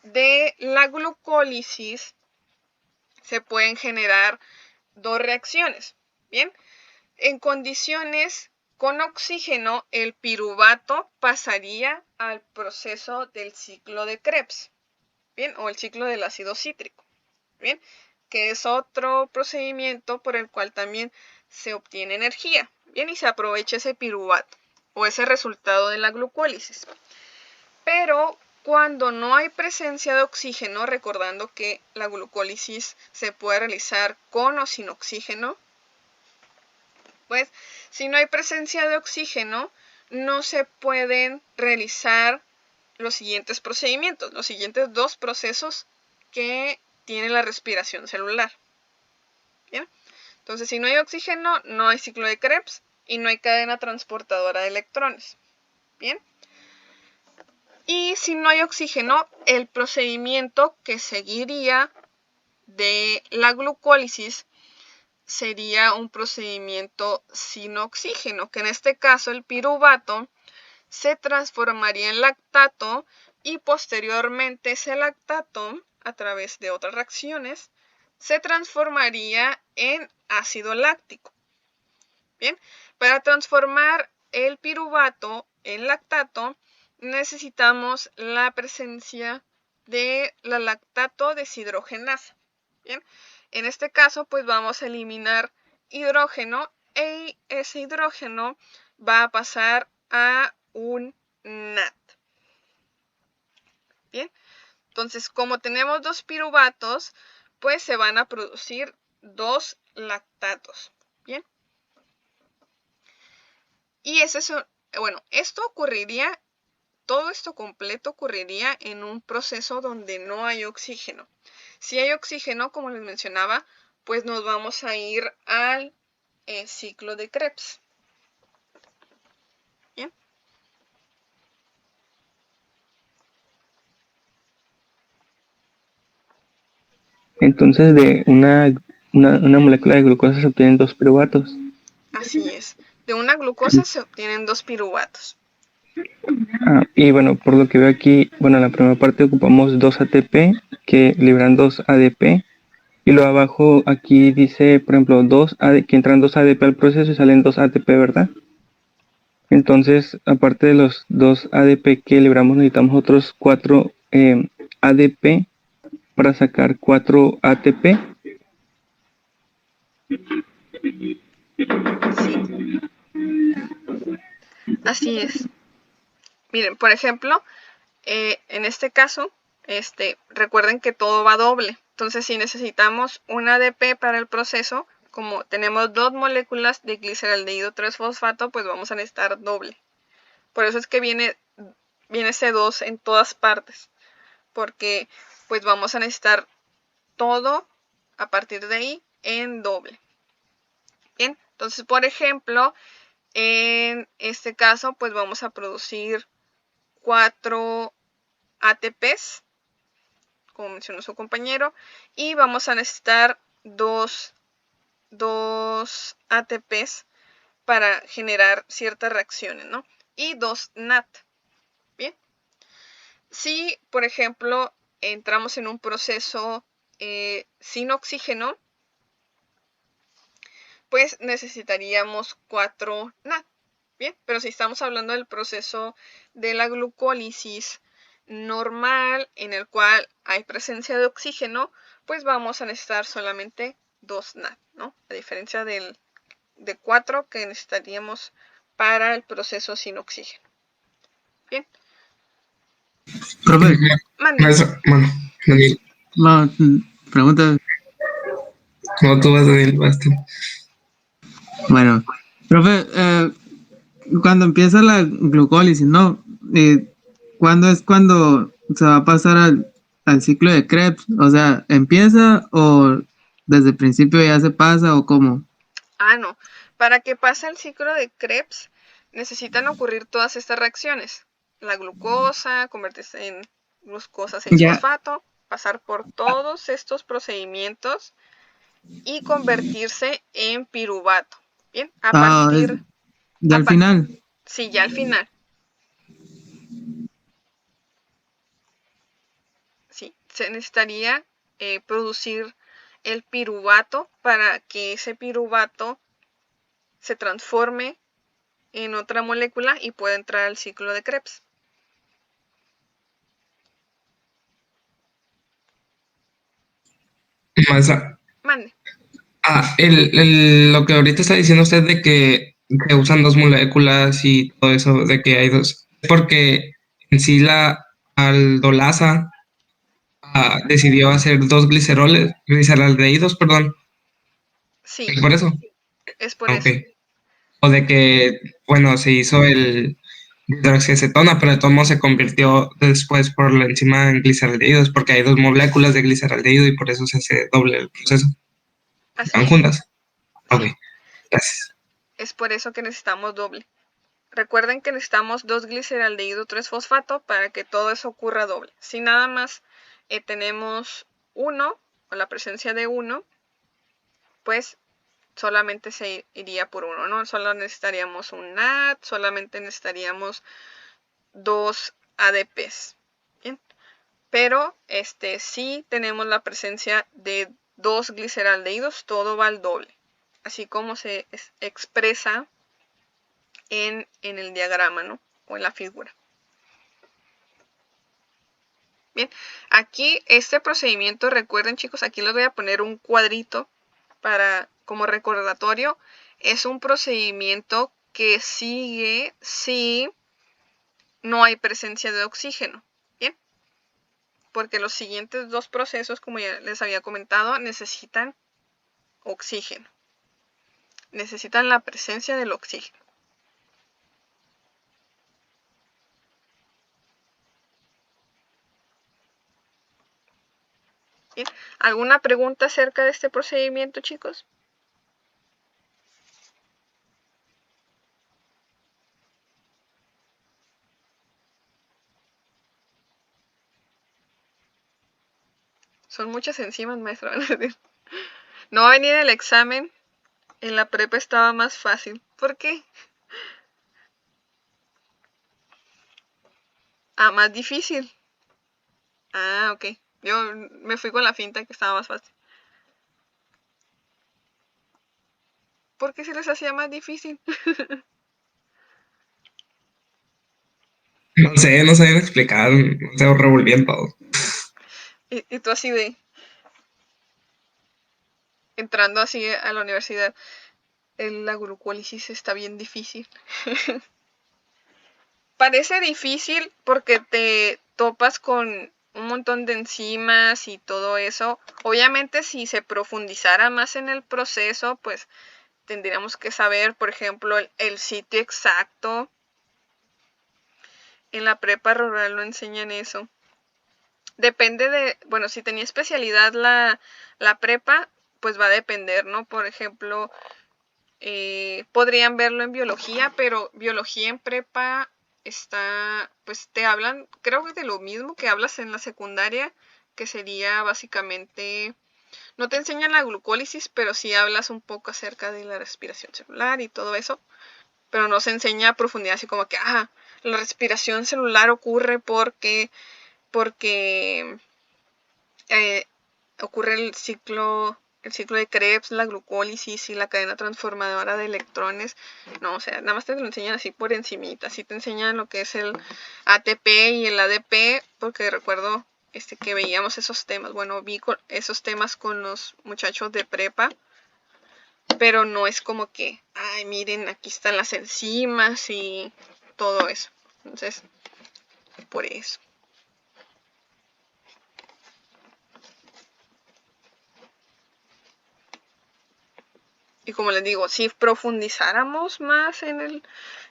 de la glucólisis se pueden generar dos reacciones. Bien, en condiciones con oxígeno, el piruvato pasaría al proceso del ciclo de Krebs, bien, o el ciclo del ácido cítrico, bien, que es otro procedimiento por el cual también se obtiene energía, bien, y se aprovecha ese piruvato o ese resultado de la glucólisis. Pero cuando no hay presencia de oxígeno, recordando que la glucólisis se puede realizar con o sin oxígeno, pues si no hay presencia de oxígeno, no se pueden realizar los siguientes procedimientos, los siguientes dos procesos que tiene la respiración celular. ¿Bien? Entonces, si no hay oxígeno, no hay ciclo de Krebs y no hay cadena transportadora de electrones. ¿Bien? Y si no hay oxígeno, el procedimiento que seguiría de la glucólisis sería un procedimiento sin oxígeno, que en este caso el piruvato se transformaría en lactato y posteriormente ese lactato, a través de otras reacciones, se transformaría en ácido láctico. Bien, para transformar el piruvato en lactato necesitamos la presencia de la lactato deshidrogenasa. Bien, en este caso pues vamos a eliminar hidrógeno y ese hidrógeno va a pasar a un NAT. Bien, entonces como tenemos dos piruvatos, pues se van a producir dos lactatos. Bien, y esto ocurriría, todo esto completo ocurriría en un proceso donde no hay oxígeno. Si hay oxígeno, como les mencionaba, pues nos vamos a ir al ciclo de Krebs. Bien. Entonces de una molécula de glucosa se obtienen dos piruvatos. Así es. De una glucosa se obtienen dos piruvatos. Y bueno, por lo que veo aquí, bueno, en la primera parte ocupamos 2 ATP que liberan 2 ADP. Y luego abajo aquí dice, por ejemplo, que entran 2 ADP al proceso y salen 2 ATP, ¿verdad? Entonces, aparte de los 2 ADP que liberamos, necesitamos otros 4 ADP para sacar 4 ATP. Sí. Así es. Miren, por ejemplo, en este caso, recuerden que todo va doble. Entonces, si necesitamos un ADP para el proceso, como tenemos dos moléculas de gliceraldehído 3-fosfato, pues vamos a necesitar doble. Por eso es que viene ese 2 en todas partes, porque pues vamos a necesitar todo a partir de ahí en doble. Bien, entonces por ejemplo, en este caso pues vamos a producir 4 ATPs, como mencionó su compañero, y vamos a necesitar dos ATPs para generar ciertas reacciones, ¿no? Y 2 NAT. Bien. Si, por ejemplo, entramos en un proceso sin oxígeno, pues necesitaríamos 4 NAT. Bien, pero si estamos hablando del proceso de la glucólisis normal, en el cual hay presencia de oxígeno, pues vamos a necesitar solamente 2 NAD, ¿no? A diferencia de 4 que necesitaríamos para el proceso sin oxígeno. Bien. Profe, Mande. Bueno, Daniel. no, pregunta. No, tú vas, Daniel, basta. Bueno, profe, cuando empieza la glucólisis, ¿no? ¿Cuándo es cuando se va a pasar al ciclo de Krebs? O sea, ¿empieza o desde el principio ya se pasa o cómo? No. Para que pase el ciclo de Krebs, necesitan ocurrir todas estas reacciones. La glucosa, convertirse en glucosa 6-fosfato, pasar por todos estos procedimientos y convertirse en piruvato. Bien, a partir... ¿Ya al final? Sí, ya al final. Sí, se necesitaría producir el piruvato para que ese piruvato se transforme en otra molécula y pueda entrar al ciclo de Krebs. Maestra, Mande. lo que ahorita está diciendo usted de que se usan 2 moléculas y todo eso, de que hay 2, es porque en sí la aldolasa decidió hacer 2 gliceraldehídos, perdón. Sí, ¿Es por eso? es por Ok. eso. O de que, bueno, se hizo el hidroxiacetona, pero de todos modos se convirtió después por la enzima en gliceraldehídos, porque hay 2 moléculas de gliceraldehído y por eso se hace doble el proceso. Así ¿Van es. juntas? Ok, Sí, gracias. es por eso que necesitamos doble. Recuerden que necesitamos 2 gliceraldehído 3-fosfato para que todo eso ocurra doble. Si nada más tenemos 1 o la presencia de 1, pues solamente se iría por 1, ¿no? Solo necesitaríamos un NAD, solamente necesitaríamos 2 ADPs. Bien. Pero si tenemos la presencia de 2 gliceraldehídos, todo va al doble. Así como se expresa en el diagrama, ¿no? O en la figura. Bien, aquí este procedimiento, recuerden chicos, aquí les voy a poner un cuadrito como recordatorio. Es un procedimiento que sigue si no hay presencia de oxígeno. Bien, porque los siguientes 2 procesos, como ya les había comentado, necesitan oxígeno. Necesitan la presencia del oxígeno. Bien, ¿alguna pregunta acerca de este procedimiento, chicos? Son muchas enzimas, maestra. No va a venir el examen. En la prepa estaba más fácil. ¿Por qué? Más difícil. Ok. Yo me fui con la finta que estaba más fácil. ¿Por qué se les hacía más difícil? No sé, no sabían explicar, se revolvían todo. y tú así de... Entrando así a la universidad. La glucólisis está bien difícil. Parece difícil porque te topas con un montón de enzimas y todo eso. Obviamente si se profundizara más en el proceso, pues tendríamos que saber, por ejemplo, el sitio exacto. En la prepa rural no enseñan eso. Depende de, bueno, si tenía especialidad la prepa, pues va a depender, ¿no? Por ejemplo, podrían verlo en biología, pero biología en prepa pues te hablan, creo que de lo mismo que hablas en la secundaria, que sería básicamente, no te enseñan la glucólisis, pero sí hablas un poco acerca de la respiración celular y todo eso, pero no se enseña a profundidad, así como que, la respiración celular ocurre porque ocurre el ciclo ciclo de Krebs, la glucólisis y la cadena transformadora de electrones. No, o sea, nada más te lo enseñan así por encimita. Así te enseñan lo que es el ATP y el ADP, porque recuerdo que veíamos esos temas. Bueno, vi esos temas con los muchachos de prepa, pero no es como que, ay, miren, aquí están las enzimas y todo eso. Entonces, por eso. Y como les digo, si profundizáramos más en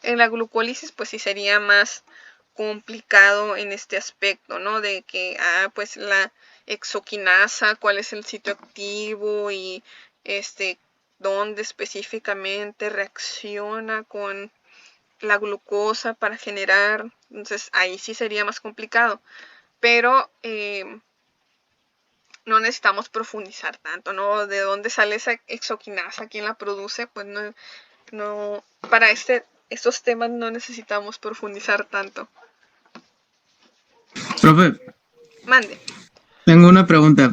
la glucólisis, pues sí sería más complicado en este aspecto, ¿no? De que, pues la exoquinasa, cuál es el sitio activo y dónde específicamente reacciona con la glucosa para generar. Entonces ahí sí sería más complicado. Pero no necesitamos profundizar tanto, ¿no? ¿De dónde sale esa exoquinasa? ¿Quién la produce? Pues no, para estos temas no necesitamos profundizar tanto. Profe, Mande. tengo una pregunta.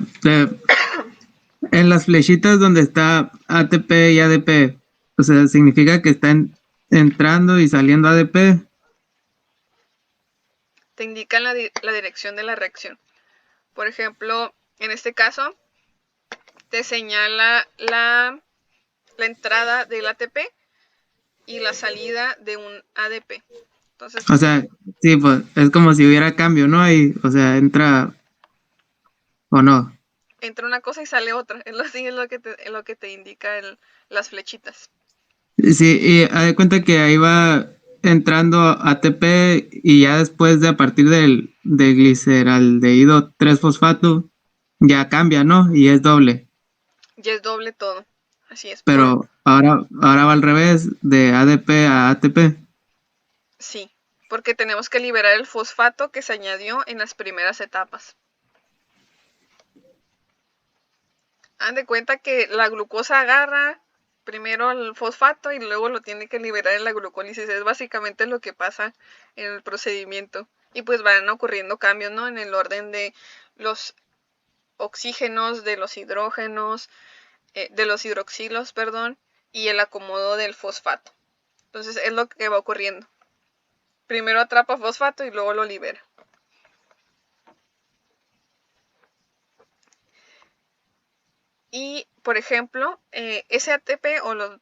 En las flechitas donde está ATP y ADP, o sea, ¿significa que están entrando y saliendo ADP? Te indican la dirección de la reacción. Por ejemplo, en este caso, te señala la entrada del ATP y la salida de un ADP. Entonces, O sea, sí, pues es como si hubiera cambio, ¿no? Ahí, o sea, entra o no. entra una cosa y sale otra. Es lo que te indica las flechitas. Sí, y haz de cuenta que ahí va entrando ATP y ya después de a partir del gliceraldehído 3-fosfato ya cambia, ¿no? Y es doble. Y es doble todo. Así es. Pero ahora va al revés, de ADP a ATP. Sí, porque tenemos que liberar el fosfato que se añadió en las primeras etapas. Haz de cuenta que la glucosa agarra primero el fosfato y luego lo tiene que liberar en la glucólisis. Es básicamente lo que pasa en el procedimiento. Y pues van ocurriendo cambios, ¿no? En el orden de los oxígenos, de los hidrógenos, de los hidroxilos, perdón, y el acomodo del fosfato. Entonces es lo que va ocurriendo. Primero atrapa fosfato y luego lo libera. Y, por ejemplo, ese ATP o los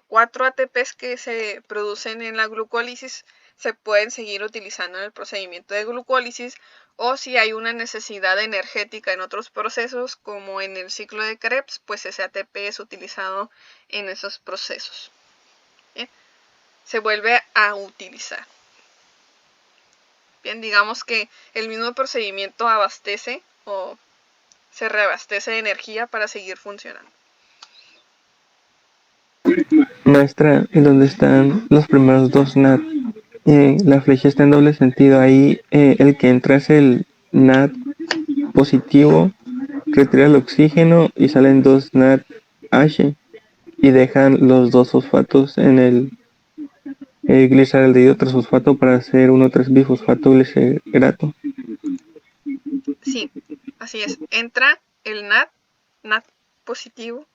4 ATPs que se producen en la glucólisis se pueden seguir utilizando en el procedimiento de glucólisis, o si hay una necesidad energética en otros procesos, como en el ciclo de Krebs, pues ese ATP es utilizado en esos procesos. ¿Bien? Se vuelve a utilizar. Bien, digamos que el mismo procedimiento abastece o se reabastece de energía para seguir funcionando. Maestra, ¿en dónde están los primeros dos NAT? La flecha está en doble sentido. Ahí el que entra es el NAT positivo, retira el oxígeno y salen dos NAT H y dejan los dos fosfatos en el glicerdaldehído fosfato para hacer 1,3-bifosfato glicerato. Sí, así es. Entra el NAT positivo,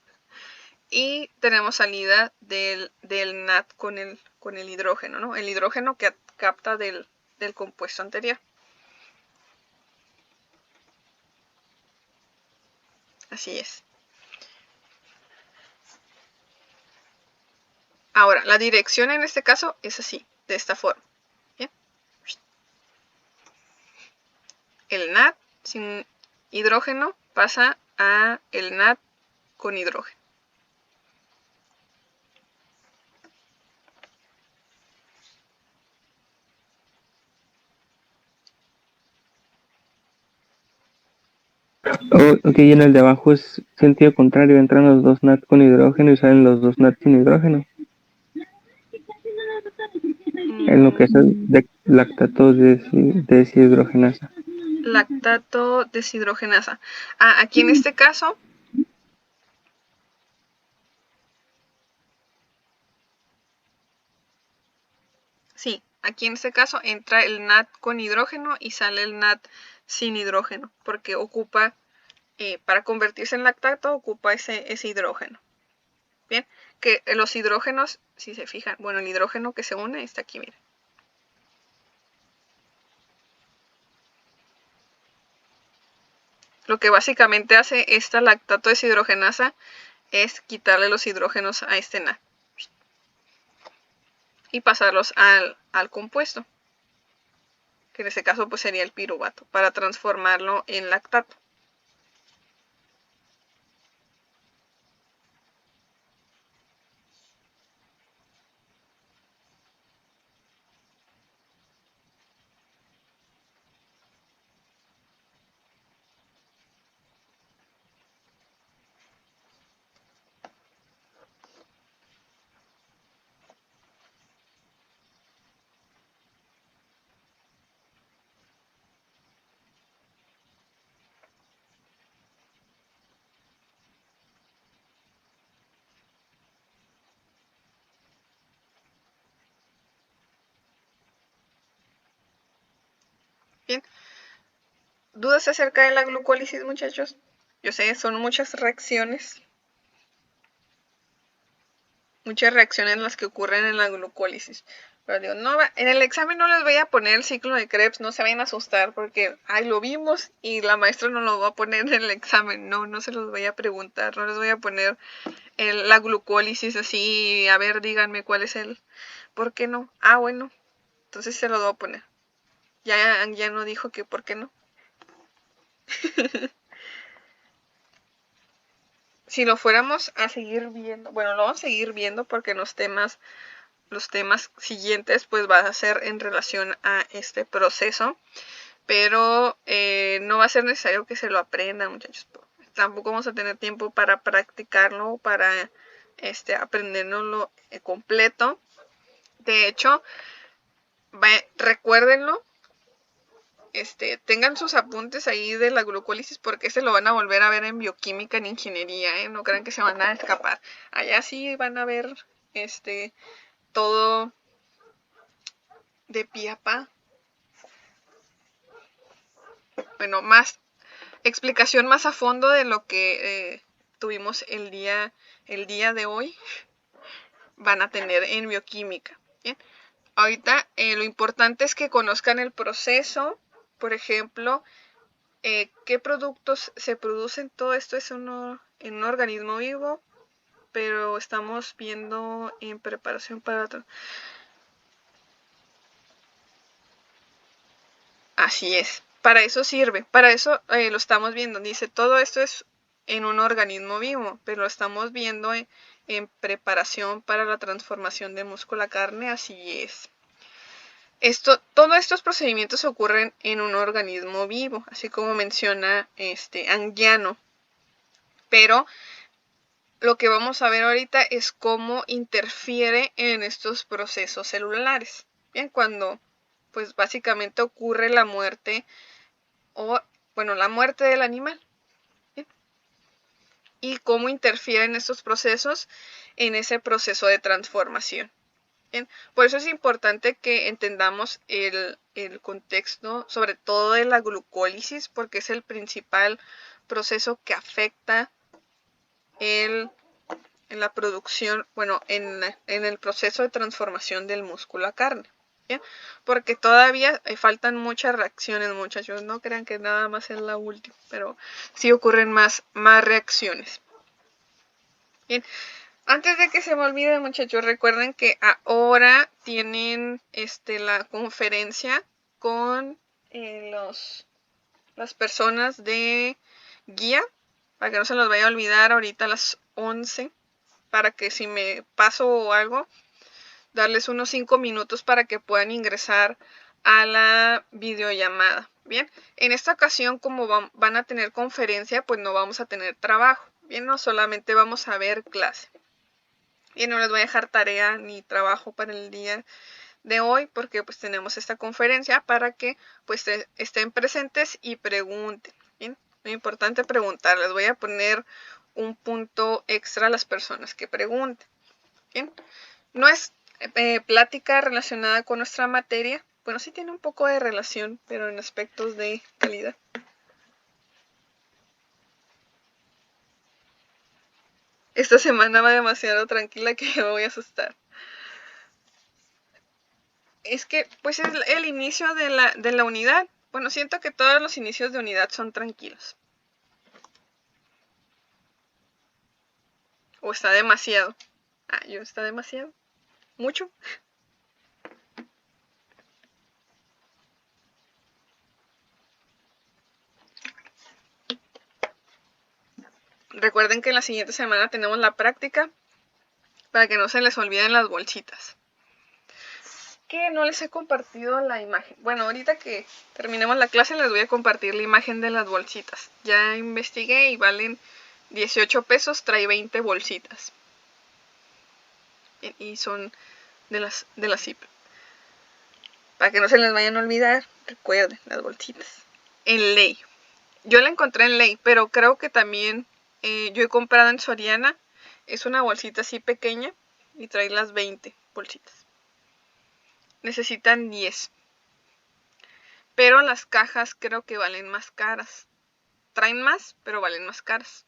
y tenemos salida del NAT con el hidrógeno, ¿no? El hidrógeno que capta del compuesto anterior. Así es. Ahora, la dirección en este caso es así, de esta forma. ¿Bien? El NAT sin hidrógeno pasa a el NAT con hidrógeno. Ok, y en el de abajo es sentido contrario, entran los dos NAT con hidrógeno y salen los dos NAT sin hidrógeno. En lo que es el lactato deshidrogenasa. Lactato deshidrogenasa. Aquí en este caso, sí, aquí en este caso entra el NAT con hidrógeno y sale el NAT sin hidrógeno, porque ocupa para convertirse en lactato ocupa ese hidrógeno. Bien, que los hidrógenos, si se fijan, bueno, el hidrógeno que se une está aquí, miren. Lo que básicamente hace esta lactato deshidrogenasa es quitarle los hidrógenos a este NAD y pasarlos al compuesto, que en este caso pues sería el piruvato, para transformarlo en lactato. Bien, ¿dudas acerca de la glucólisis, muchachos? Yo sé, son muchas reacciones las que ocurren en la glucólisis. Pero digo, no, en el examen no les voy a poner el ciclo de Krebs, no se vayan a asustar porque, ay, lo vimos y la maestra no lo va a poner en el examen. No, no se los voy a preguntar, no les voy a poner la glucólisis así, a ver, díganme cuál es el, ¿por qué no? Ah, bueno, entonces se lo voy a poner. Ya no dijo que por qué no. Si lo fuéramos a seguir viendo, bueno, lo vamos a seguir viendo porque los temas siguientes pues va a ser en relación a este proceso, pero no va a ser necesario que se lo aprendan, muchachos. Tampoco vamos a tener tiempo para practicarlo, para aprendérnoslo completo. De hecho, recuérdenlo, tengan sus apuntes ahí de la glucólisis porque se lo van a volver a ver en bioquímica, en ingeniería, no crean que se van a escapar. Allá sí van a ver todo de pie a pa. Bueno, más explicación más a fondo de lo que tuvimos el día de hoy van a tener en bioquímica. ¿Bien? Ahorita lo importante es que conozcan el proceso, por ejemplo, qué productos se producen. Todo esto es en un organismo vivo, pero estamos viendo en preparación para otro. Así es, para eso sirve, para eso lo estamos viendo. Dice, todo esto es en un organismo vivo, pero lo estamos viendo en preparación para la transformación de músculo a carne, así es. Todos estos procedimientos ocurren en un organismo vivo, así como menciona Anguiano. Pero lo que vamos a ver ahorita es cómo interfiere en estos procesos celulares. Bien, cuando pues básicamente ocurre la muerte la muerte del animal. ¿Bien? Y cómo interfieren estos procesos en ese proceso de transformación. Bien, por eso es importante que entendamos el contexto, sobre todo de la glucólisis, porque es el principal proceso que afecta en la producción, en el proceso de transformación del músculo a carne. ¿Bien? Porque todavía faltan muchas reacciones, muchachos. No crean que nada más es la última, pero sí ocurren más reacciones. Bien. Antes de que se me olvide, muchachos, recuerden que ahora tienen la conferencia con las personas de guía, para que no se los vaya a olvidar ahorita a las 11, para que si me paso o algo, darles unos 5 minutos para que puedan ingresar a la videollamada. Bien, en esta ocasión como van a tener conferencia, pues no vamos a tener trabajo. Bien, no solamente vamos a ver clase. Y no les voy a dejar tarea ni trabajo para el día de hoy porque pues tenemos esta conferencia para que pues estén presentes y pregunten. Bien, muy importante preguntar. Les voy a poner un punto extra a las personas que pregunten. Bien, no es plática relacionada con nuestra materia. Bueno, sí tiene un poco de relación, pero en aspectos de calidad. esta semana va demasiado tranquila que me voy a asustar. Es que, pues, es el inicio de la unidad. Bueno, siento que todos los inicios de unidad son tranquilos. O está demasiado. Yo está demasiado. Mucho. Recuerden que la siguiente semana tenemos la práctica para que no se les olviden las bolsitas. Que no les he compartido la imagen. Bueno, ahorita que terminemos la clase les voy a compartir la imagen de las bolsitas. Ya investigué y valen 18 pesos, trae 20 bolsitas. Y son de las Ziploc. Para que no se les vayan a olvidar, recuerden las bolsitas. En Ley. Yo la encontré en Ley, pero creo que también yo he comprado en Soriana. Es una bolsita así pequeña y trae las 20 bolsitas. Necesitan 10. Pero las cajas creo que valen más caras. Traen más, pero valen más caras.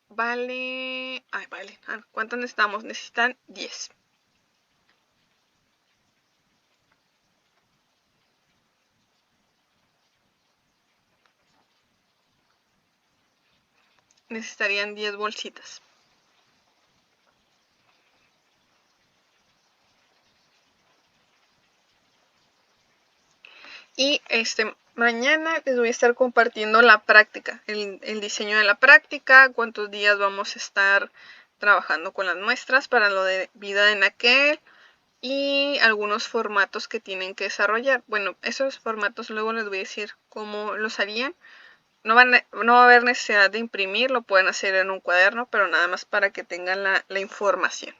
Vale. ¿Cuánto necesitamos? Necesitan 10. Necesitarían 10 bolsitas. Y mañana les voy a estar compartiendo la práctica, el diseño de la práctica, cuántos días vamos a estar trabajando con las muestras para lo de vida en aquel y algunos formatos que tienen que desarrollar. Bueno, esos formatos luego les voy a decir cómo los harían. No va a haber necesidad de imprimir, lo pueden hacer en un cuaderno, pero nada más para que tengan la información.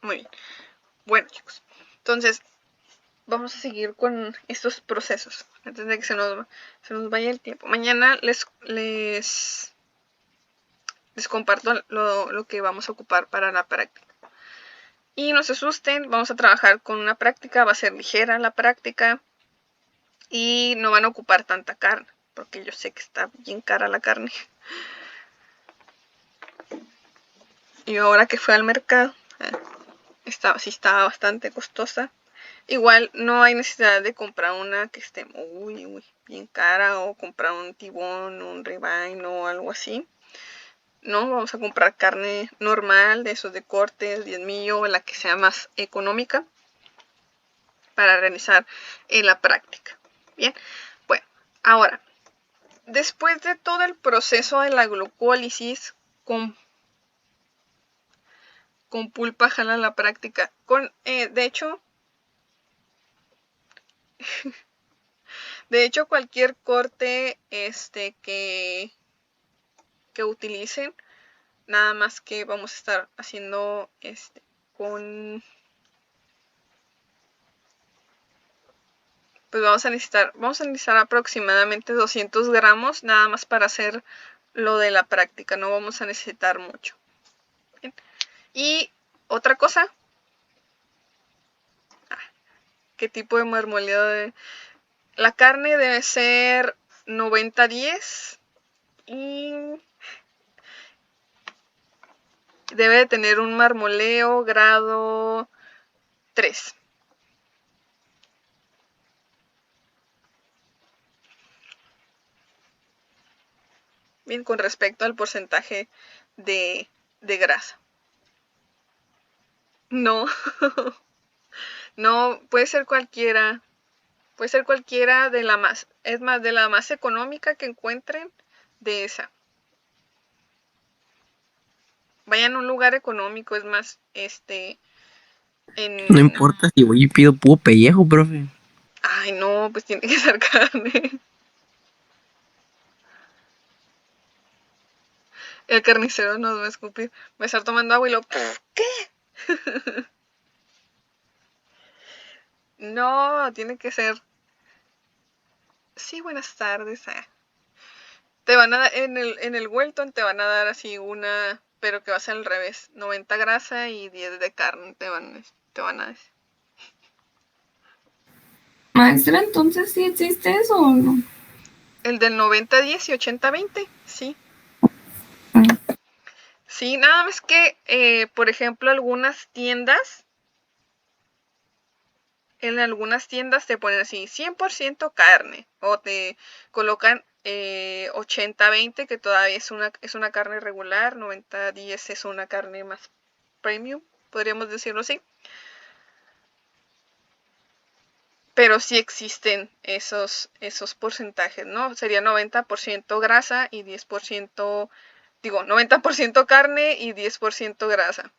Muy bien. Bueno, chicos, entonces vamos a seguir con estos procesos antes de que se nos vaya el tiempo. Mañana les comparto lo que vamos a ocupar para la práctica. Y no se asusten, vamos a trabajar con una práctica, va a ser ligera la práctica y no van a ocupar tanta carne, porque yo sé que está bien cara la carne. Y ahora que fui al mercado, sí estaba bastante costosa. Igual no hay necesidad de comprar una que esté muy bien cara o comprar un tibón, un ribeye o algo así. No, vamos a comprar carne normal, de esos de cortes, diezmillo, la que sea más económica para realizar la práctica. Bien, bueno, ahora, después de todo el proceso de la glucólisis con pulpa jala la práctica. De hecho, cualquier corte que utilicen, nada más que vamos a estar haciendo con, pues vamos a necesitar aproximadamente 200 gramos nada más para hacer lo de la práctica, no vamos a necesitar mucho. Bien. Y otra cosa, ¿qué tipo de marmoleado? La carne debe ser 90-10 y debe de tener un marmoleo grado 3. Bien, con respecto al porcentaje de grasa. No, no, puede ser cualquiera. Puede ser cualquiera de la más, es más, de la más económica que encuentren, de esa. Vayan a un lugar económico, es más, No importa si voy y pido puro pellejo, profe. Ay, no, pues tiene que ser carne. El carnicero nos va a escupir. Va a estar tomando agua y lo... ¿Qué? No, tiene que ser... Sí, buenas tardes. Te van a dar, en el Welton te van a dar así una, pero que va a ser al revés, 90 grasa y 10 de carne te van a decir. Maestra, entonces sí existe eso o no. El del 90-10 y 80-20, sí. Mm. Sí, nada más que, por ejemplo, en algunas tiendas te ponen así 100% carne o te colocan 80-20 que todavía es una carne regular, 90-10 es una carne más premium, podríamos decirlo así. Pero sí existen esos porcentajes, ¿no? Sería 90% grasa y 10%, digo, 90% carne y 10% grasa.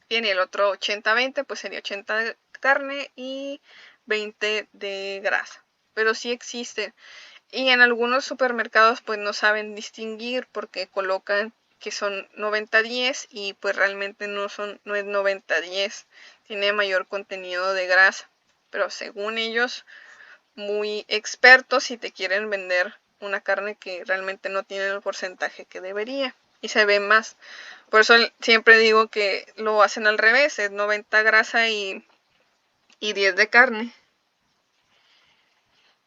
Bien, y el otro 80-20, pues sería 80 de carne y 20 de grasa. Pero sí existen. Y en algunos supermercados pues no saben distinguir porque colocan que son 90-10 y pues realmente no es 90-10. Tiene mayor contenido de grasa. Pero según ellos, muy expertos y te quieren vender una carne que realmente no tiene el porcentaje que debería y se ve más. Por eso siempre digo que lo hacen al revés, es 90 grasa y 10 de carne.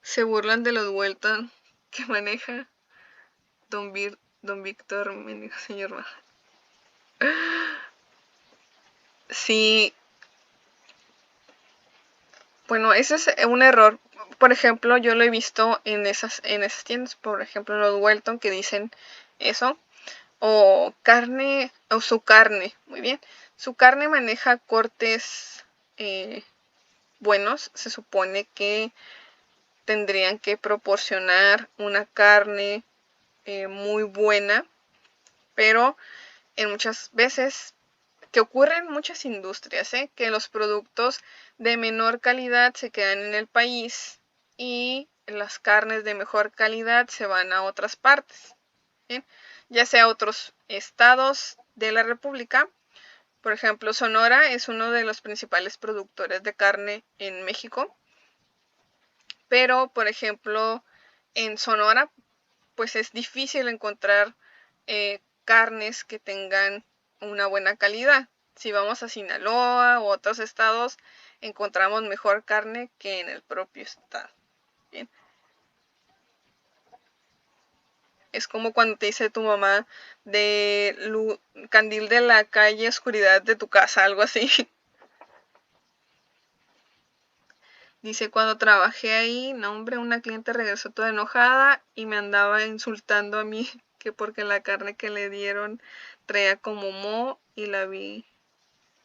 Se burlan de los Welton que maneja Don Víctor, mendigo señor Maja. Sí, bueno, ese es un error. Por ejemplo, yo lo he visto en esas tiendas, por ejemplo, en los Welton que dicen eso. O carne, o su carne, muy bien. Su carne maneja cortes buenos. Se supone que tendrían que proporcionar una carne muy buena, pero en muchas veces que ocurre en muchas industrias, que los productos de menor calidad se quedan en el país y las carnes de mejor calidad se van a otras partes, ¿bien? Ya sea a otros estados de la República. Por ejemplo, Sonora es uno de los principales productores de carne en México, pero por ejemplo en Sonora pues es difícil encontrar carnes que tengan una buena calidad. Si vamos a Sinaloa u otros estados, encontramos mejor carne que en el propio estado. Bien. Es como cuando te dice tu mamá de candil de la calle, oscuridad de tu casa, algo así. Dice, cuando trabajé ahí, no hombre, una cliente regresó toda enojada y me andaba insultando a mí que porque la carne que le dieron traía como moho y la vi,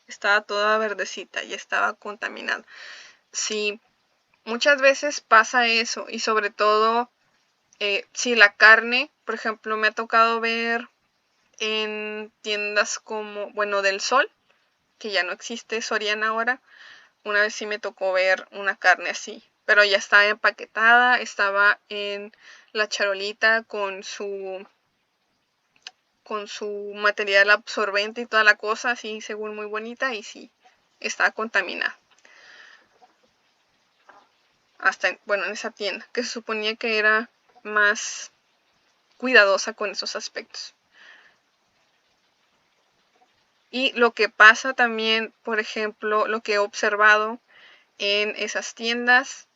estaba toda verdecita y estaba contaminada. Sí, muchas veces pasa eso y sobre todo si la carne, por ejemplo, me ha tocado ver en tiendas como, bueno, del Sol, que ya no existe Soriana ahora. Una vez sí me tocó ver una carne así, pero ya estaba empaquetada, estaba en la charolita con su material absorbente y toda la cosa, así según muy bonita, y sí, estaba contaminada. Hasta, bueno, en esa tienda, que se suponía que era más cuidadosa con esos aspectos. Y lo que pasa también, por ejemplo, lo que he observado en esas tiendas,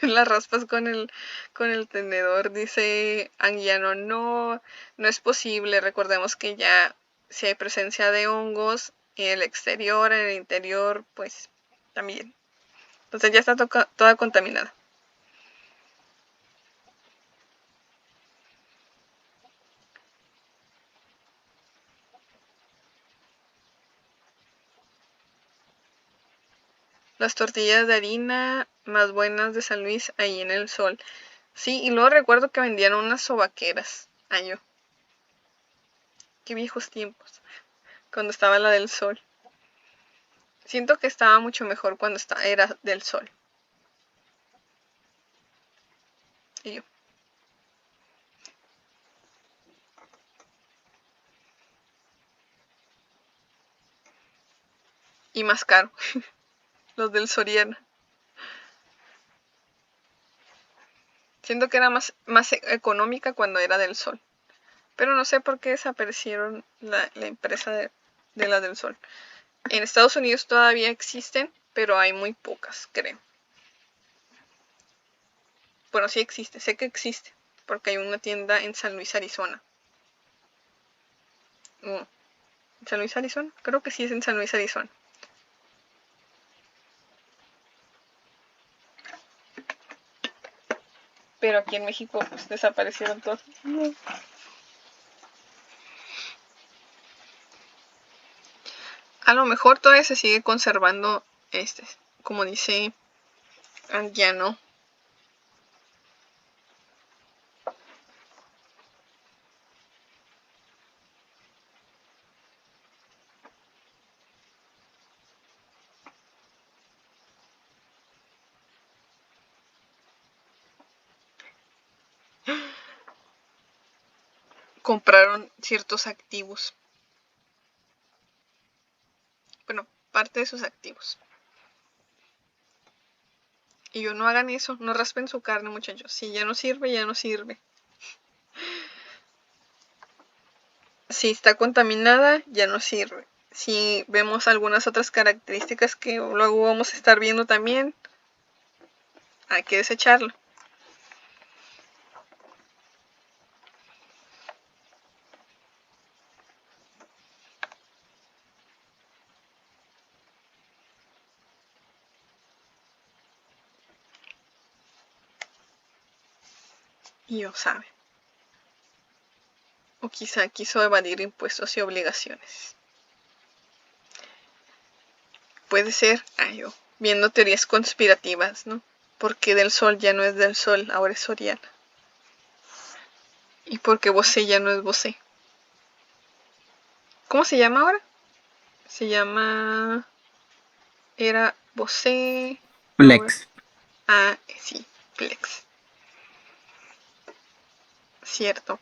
las raspas con el tenedor, dice Anguiano, no es posible. Recordemos que ya si hay presencia de hongos en el exterior, en el interior, pues también. Entonces ya está toda contaminada. Las tortillas de harina más buenas de San Luis, ahí en el Sol. Sí, y luego recuerdo que vendían unas sobaqueras. Ay, qué viejos tiempos, cuando estaba la del Sol. Siento que estaba mucho mejor cuando era del Sol. Y yo. Y más caro, los del Soriana. Siento que era más económica cuando era del Sol. Pero no sé por qué desaparecieron la empresa de la del Sol. En Estados Unidos todavía existen, pero hay muy pocas, creo. Bueno, sí existe, sé que existe, porque hay una tienda en San Luis, Arizona. ¿En San Luis, Arizona? Creo que sí es en San Luis, Arizona. Pero aquí en México pues desaparecieron todos. A lo mejor todavía se sigue conservando como dice Anguiano. Compraron ciertos activos. Bueno, parte de sus activos. Y yo, no hagan eso, no raspen su carne, muchachos. Si ya no sirve, ya no sirve. Si está contaminada, ya no sirve. Si vemos algunas otras características que luego vamos a estar viendo también, hay que desecharlo. Y yo sabe. O quizá quiso evadir impuestos y obligaciones. Puede ser, yo, viendo teorías conspirativas, ¿no? Porque del Sol ya no es del Sol, ahora es Soriana. Y porque Bosé ya no es Bosé. ¿Cómo se llama ahora? Se llama... Era Bosé... Flex. Sí, Flex. Cierto.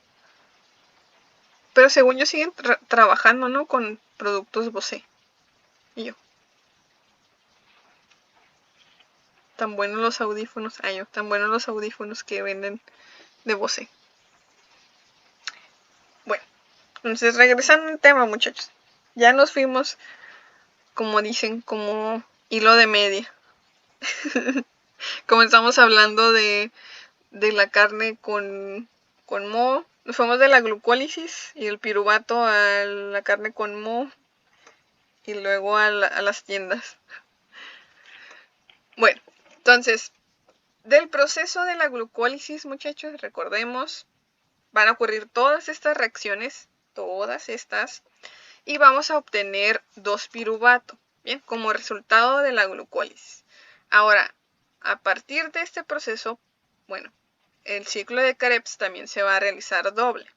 Pero según yo siguen trabajando, ¿no? Con productos Bosé. Y yo. Tan buenos los audífonos. Tan buenos los audífonos que venden de Bosé. Bueno, entonces regresando al tema, muchachos. Ya nos fuimos, como dicen, como hilo de media. Comenzamos hablando de la carne con moho. Nos fuimos de la glucólisis y el piruvato a la carne con moho. Y luego a las tiendas. Bueno, entonces, del proceso de la glucólisis, muchachos, recordemos, van a ocurrir todas estas reacciones, y vamos a obtener 2-piruvato, bien, como resultado de la glucólisis. Ahora, a partir de este proceso, bueno, el ciclo de Krebs también se va a realizar doble,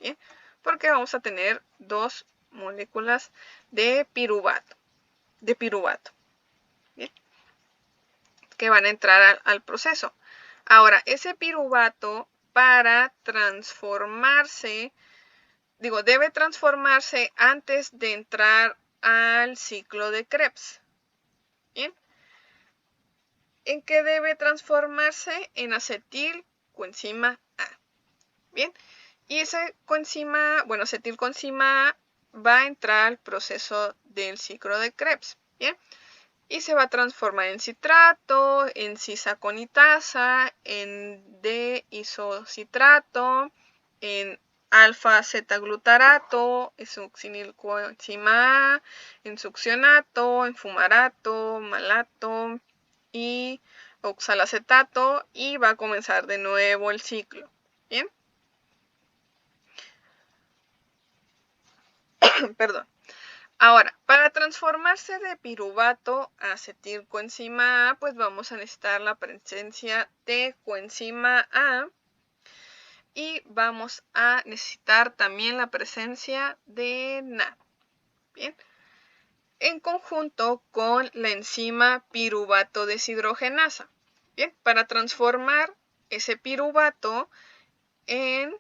bien, porque vamos a tener 2 moléculas de piruvato, bien, que van a entrar al proceso. Ahora, ese piruvato, para transformarse, debe transformarse antes de entrar al ciclo de Krebs. ¿Bien? ¿En qué debe transformarse? En acetilcoenzima A. ¿Bien? Y esa coenzima, acetilcoenzima A va a entrar al proceso del ciclo de Krebs. ¿Bien? Y se va a transformar en citrato, en cisaconitasa, en D-isocitrato, en alfa-zetaglutarato, en succinilcoenzima A, en succionato, en fumarato, malato y oxalacetato, y va a comenzar de nuevo el ciclo. ¿Bien? Perdón. Ahora, para transformarse de piruvato a acetilcoenzima A, pues vamos a necesitar la presencia de coenzima A y vamos a necesitar también la presencia de NAD. Bien. En conjunto con la enzima piruvato deshidrogenasa. Bien, para transformar ese piruvato en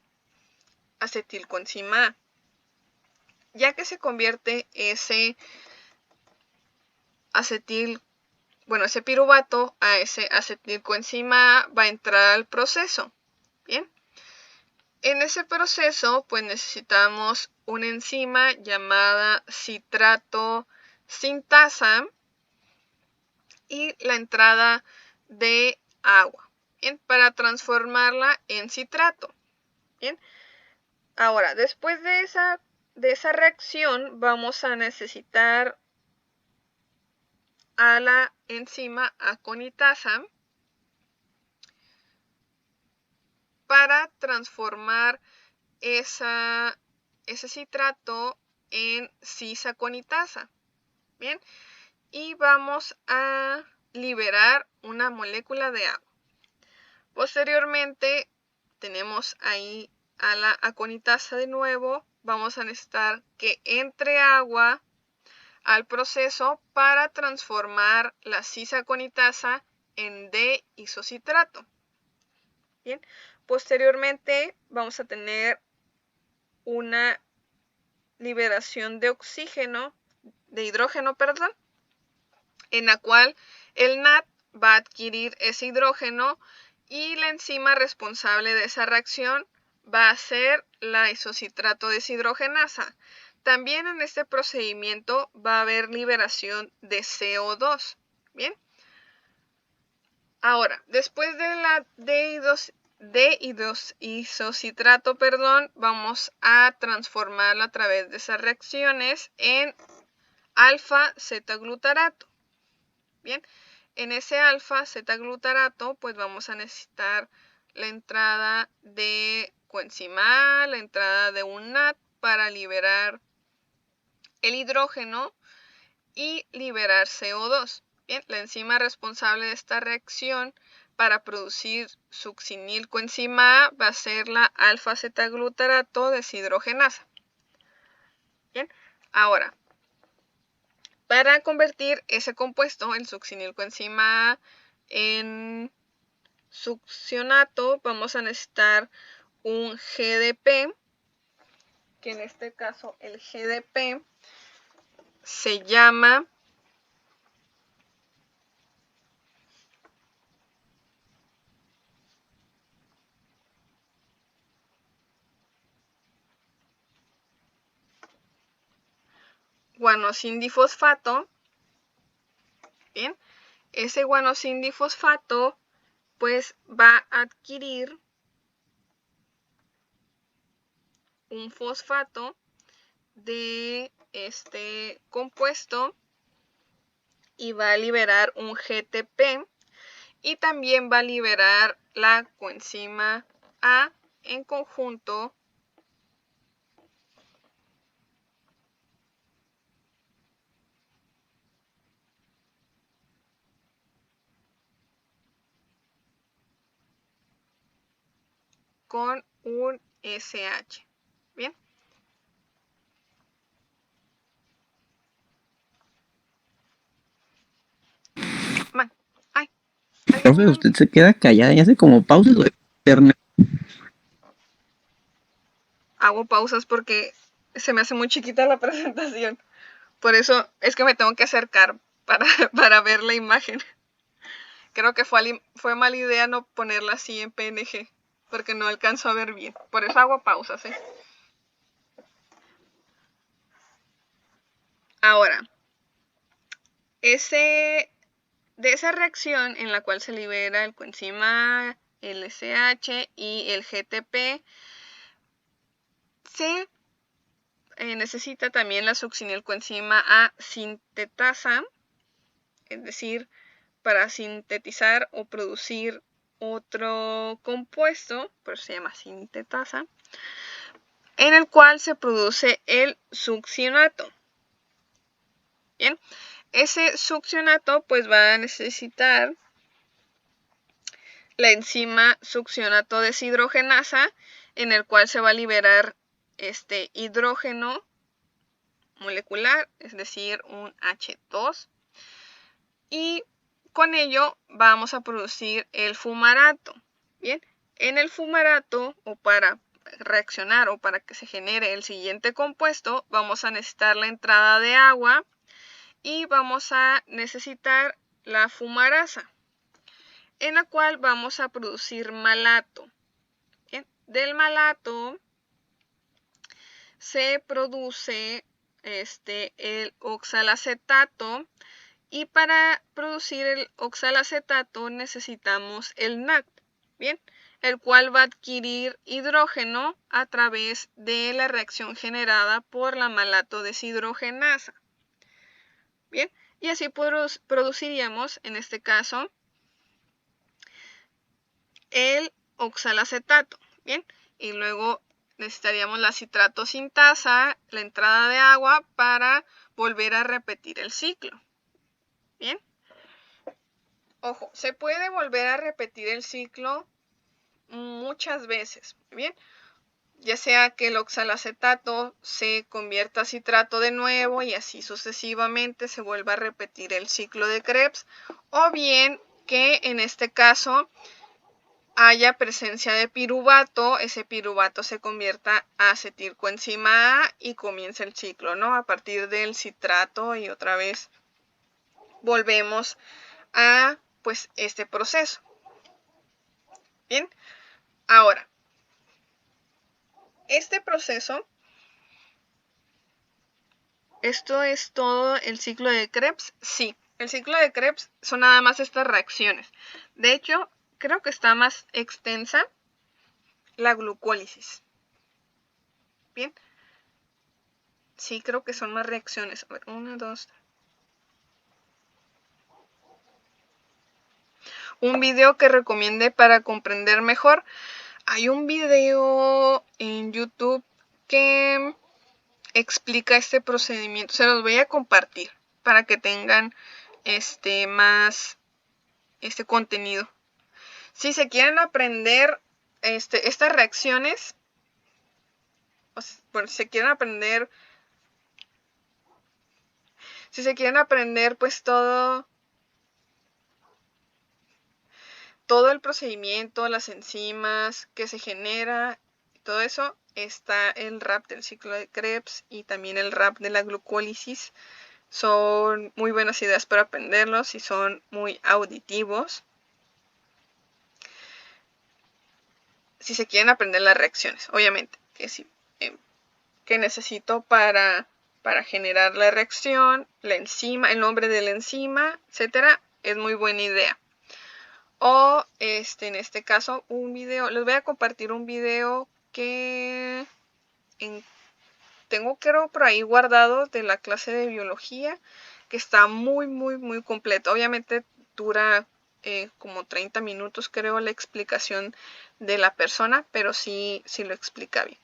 acetilcoenzima A. Ya que se convierte ese acetilcoenzima bueno, ese piruvato a ese acetilcoenzima A va a entrar al proceso. Bien. En ese proceso, pues necesitamos una enzima llamada citrato sintasa y la entrada de agua, ¿bien? Para transformarla en citrato, ¿bien? Ahora, después de esa reacción, vamos a necesitar a la enzima aconitasa para transformar ese citrato en cisaconitasa, ¿bien? Y vamos a liberar una molécula de agua. Posteriormente tenemos ahí a la aconitasa de nuevo. Vamos a necesitar que entre agua al proceso para transformar la cisaconitasa en D-isocitrato. Bien. Posteriormente vamos a tener una liberación de hidrógeno, en la cual el NAD va a adquirir ese hidrógeno y la enzima responsable de esa reacción va a ser la isocitrato deshidrogenasa. También en este procedimiento va a haber liberación de CO2. Bien. Ahora, después de la isocitrato, vamos a transformarlo a través de esas reacciones en alfa-zetaglutarato. Bien, en ese alfa-zetaglutarato, pues vamos a necesitar la entrada de coenzima A, la entrada de un NAD para liberar el hidrógeno y liberar CO2. Bien, la enzima responsable de esta reacción para producir succinilcoenzima A va a ser la alfa-zetaglutarato deshidrogenasa. Bien, ahora, para convertir ese compuesto, el succinilcoenzima A, en succionato, vamos a necesitar un GDP, que en este caso el GDP se llama guanosindifosfato. Bien, ese guanosindifosfato pues va a adquirir un fosfato de este compuesto y va a liberar un GTP y también va a liberar la coenzima A en conjunto con un SH. Bien. Man. Ay. Profe, usted se queda callada y hace como pausas o internet. Hago pausas porque se me hace muy chiquita la presentación. Por eso es que me tengo que acercar para ver la imagen. Creo que fue mala idea no ponerla así en PNG, porque no alcanzo a ver bien. Por eso hago pausas, ¿eh? Ahora, de esa reacción en la cual se libera el coenzima A, el SH y el GTP, se necesita también la succinilcoenzima A sintetasa, es decir, para sintetizar o producir otro compuesto, por eso se llama sintetasa, en el cual se produce el succionato. Bien, ese succionato pues va a necesitar la enzima succionato deshidrogenasa, en el cual se va a liberar este hidrógeno molecular, es decir, un H2, y con ello vamos a producir el fumarato. Bien, en el fumarato, o para reaccionar o para que se genere el siguiente compuesto, vamos a necesitar la entrada de agua y vamos a necesitar la fumarasa, en la cual vamos a producir malato. Bien, del malato se produce el oxalacetato, y para producir el oxalacetato necesitamos el NAD, bien, el cual va a adquirir hidrógeno a través de la reacción generada por la malato deshidrogenasa. Bien, y así produciríamos, en este caso, el oxalacetato. Bien, y luego necesitaríamos la citrato sintasa, la entrada de agua, para volver a repetir el ciclo. Bien, ojo, se puede volver a repetir el ciclo muchas veces. Bien, ya sea que el oxalacetato se convierta a citrato de nuevo y así sucesivamente se vuelva a repetir el ciclo de Krebs, o bien que en este caso haya presencia de piruvato, ese piruvato se convierta a acetilcoenzima A y comienza el ciclo, ¿no? A partir del citrato y otra vez volvemos a pues este proceso. Bien, ahora, este proceso, ¿esto es todo el ciclo de Krebs? Sí, el ciclo de Krebs son nada más estas reacciones. De hecho, creo que está más extensa la glucólisis. Bien, sí, creo que son más reacciones. A ver, 1, 2, 3. Un video que recomiende para comprender mejor. Hay un video en YouTube que explica este procedimiento. Se los voy a compartir para que tengan más contenido. Si se quieren aprender estas reacciones, bueno, si se quieren aprender pues todo el procedimiento, las enzimas que se genera, todo eso, está el RAP del ciclo de Krebs y también el RAP de la glucólisis. Son muy buenas ideas para aprenderlos y son muy auditivos. Si se quieren aprender las reacciones, obviamente, que sí, que necesito para generar la reacción, la enzima, el nombre de la enzima, etcétera, es muy buena idea. O en este caso un video, les voy a compartir un video que tengo, creo, por ahí guardado, de la clase de biología, que está muy completo. Obviamente dura como 30 minutos, creo, la explicación de la persona, pero sí lo explica bien.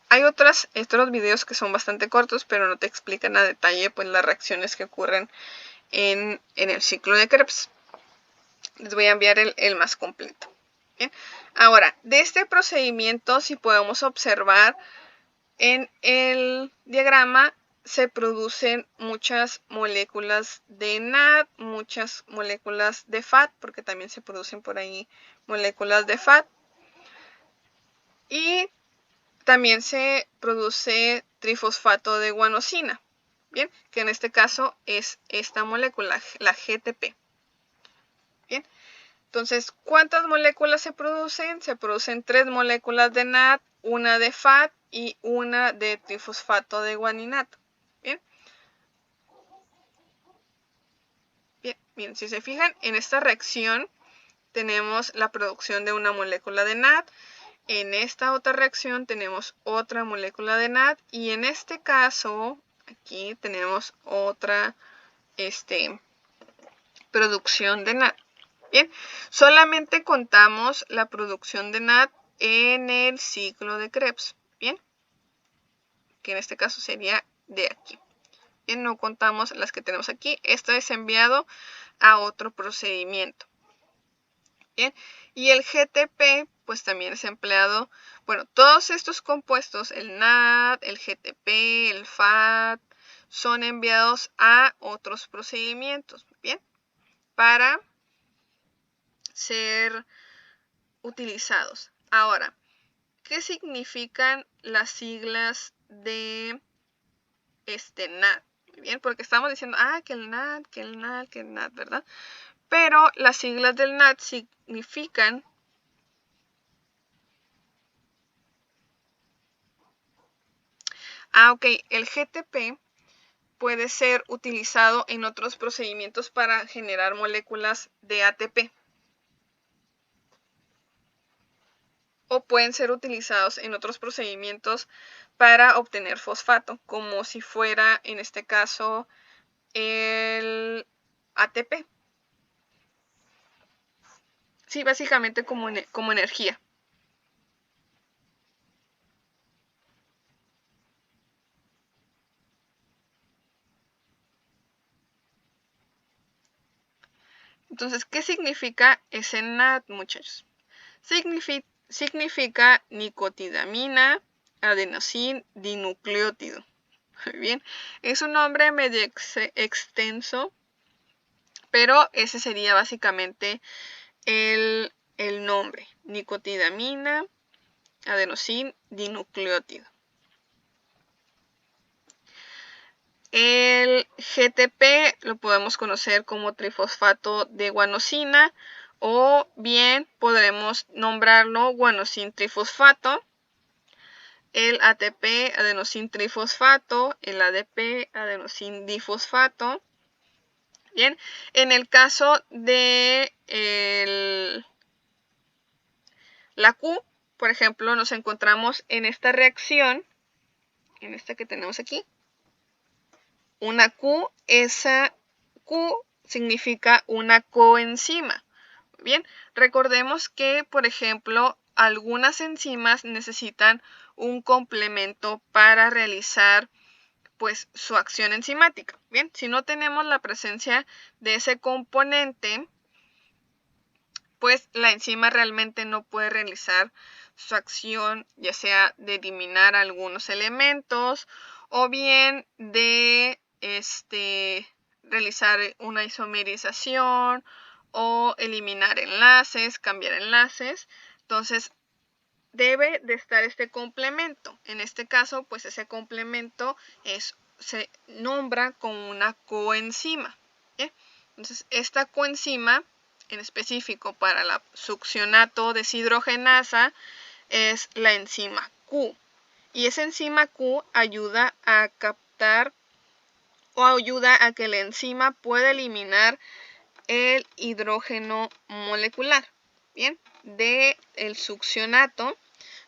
Hay otros videos que son bastante cortos, pero no te explican a detalle pues las reacciones que ocurren en el ciclo de Krebs. Les voy a enviar el más completo. Bien. Ahora, de este procedimiento, si podemos observar en el diagrama, se producen muchas moléculas de NAD, muchas moléculas de FAT, porque también se producen por ahí moléculas de FAT. Y también se produce trifosfato de guanosina, bien, que en este caso es esta molécula, la GTP. Bien, entonces, ¿cuántas moléculas se producen? Se producen 3 moléculas de NAD, una de FAT y una de trifosfato de guaninato. Bien. Bien, si se fijan, en esta reacción tenemos la producción de una molécula de NAD. En esta otra reacción tenemos otra molécula de NAD. Y en este caso, aquí tenemos otra producción de NAD. Bien, solamente contamos la producción de NAD en el ciclo de Krebs. Bien, que en este caso sería de aquí. Bien, no contamos las que tenemos aquí. Esto es enviado a otro procedimiento. Bien, y el GTP pues también es empleado. Bueno, todos estos compuestos, el NAD, el GTP, el FAT, son enviados a otros procedimientos. Bien, para ser utilizados. Ahora, ¿qué significan las siglas de NAD? Bien, porque estamos diciendo, que el NAD, que el NAD, que el NAD, ¿verdad? Pero las siglas del NAD significan ok, el GTP puede ser utilizado en otros procedimientos para generar moléculas de ATP. O pueden ser utilizados en otros procedimientos para obtener fosfato, como si fuera, en este caso, el ATP. Sí, básicamente como energía. Entonces, ¿qué significa ese NAD, muchachos? Significa nicotidamina, adenosín, dinucleótido. Bien, es un nombre medio extenso, pero ese sería básicamente el nombre. Nicotidamina, adenosín, dinucleótido. El GTP lo podemos conocer como trifosfato de guanosina o bien podremos nombrarlo guanosin trifosfato. El ATP, adenosin trifosfato, el ADP, adenosin difosfato. Bien, en el caso de la Q, por ejemplo, nos encontramos en esta reacción, en esta que tenemos aquí, una Q, esa Q significa una coenzima. Bien, recordemos que, por ejemplo, algunas enzimas necesitan un complemento para realizar pues su acción enzimática. Bien, si no tenemos la presencia de ese componente, pues la enzima realmente no puede realizar su acción, ya sea de eliminar algunos elementos o bien de realizar una isomerización o eliminar enlaces, cambiar enlaces. Entonces, debe de estar este complemento. En este caso, pues ese complemento se nombra como una coenzima. ¿Bien? Entonces, esta coenzima, en específico para la succionato deshidrogenasa, es la enzima Q. Y esa enzima Q ayuda a captar o ayuda a que la enzima pueda eliminar el hidrógeno molecular, ¿bien? Del succionato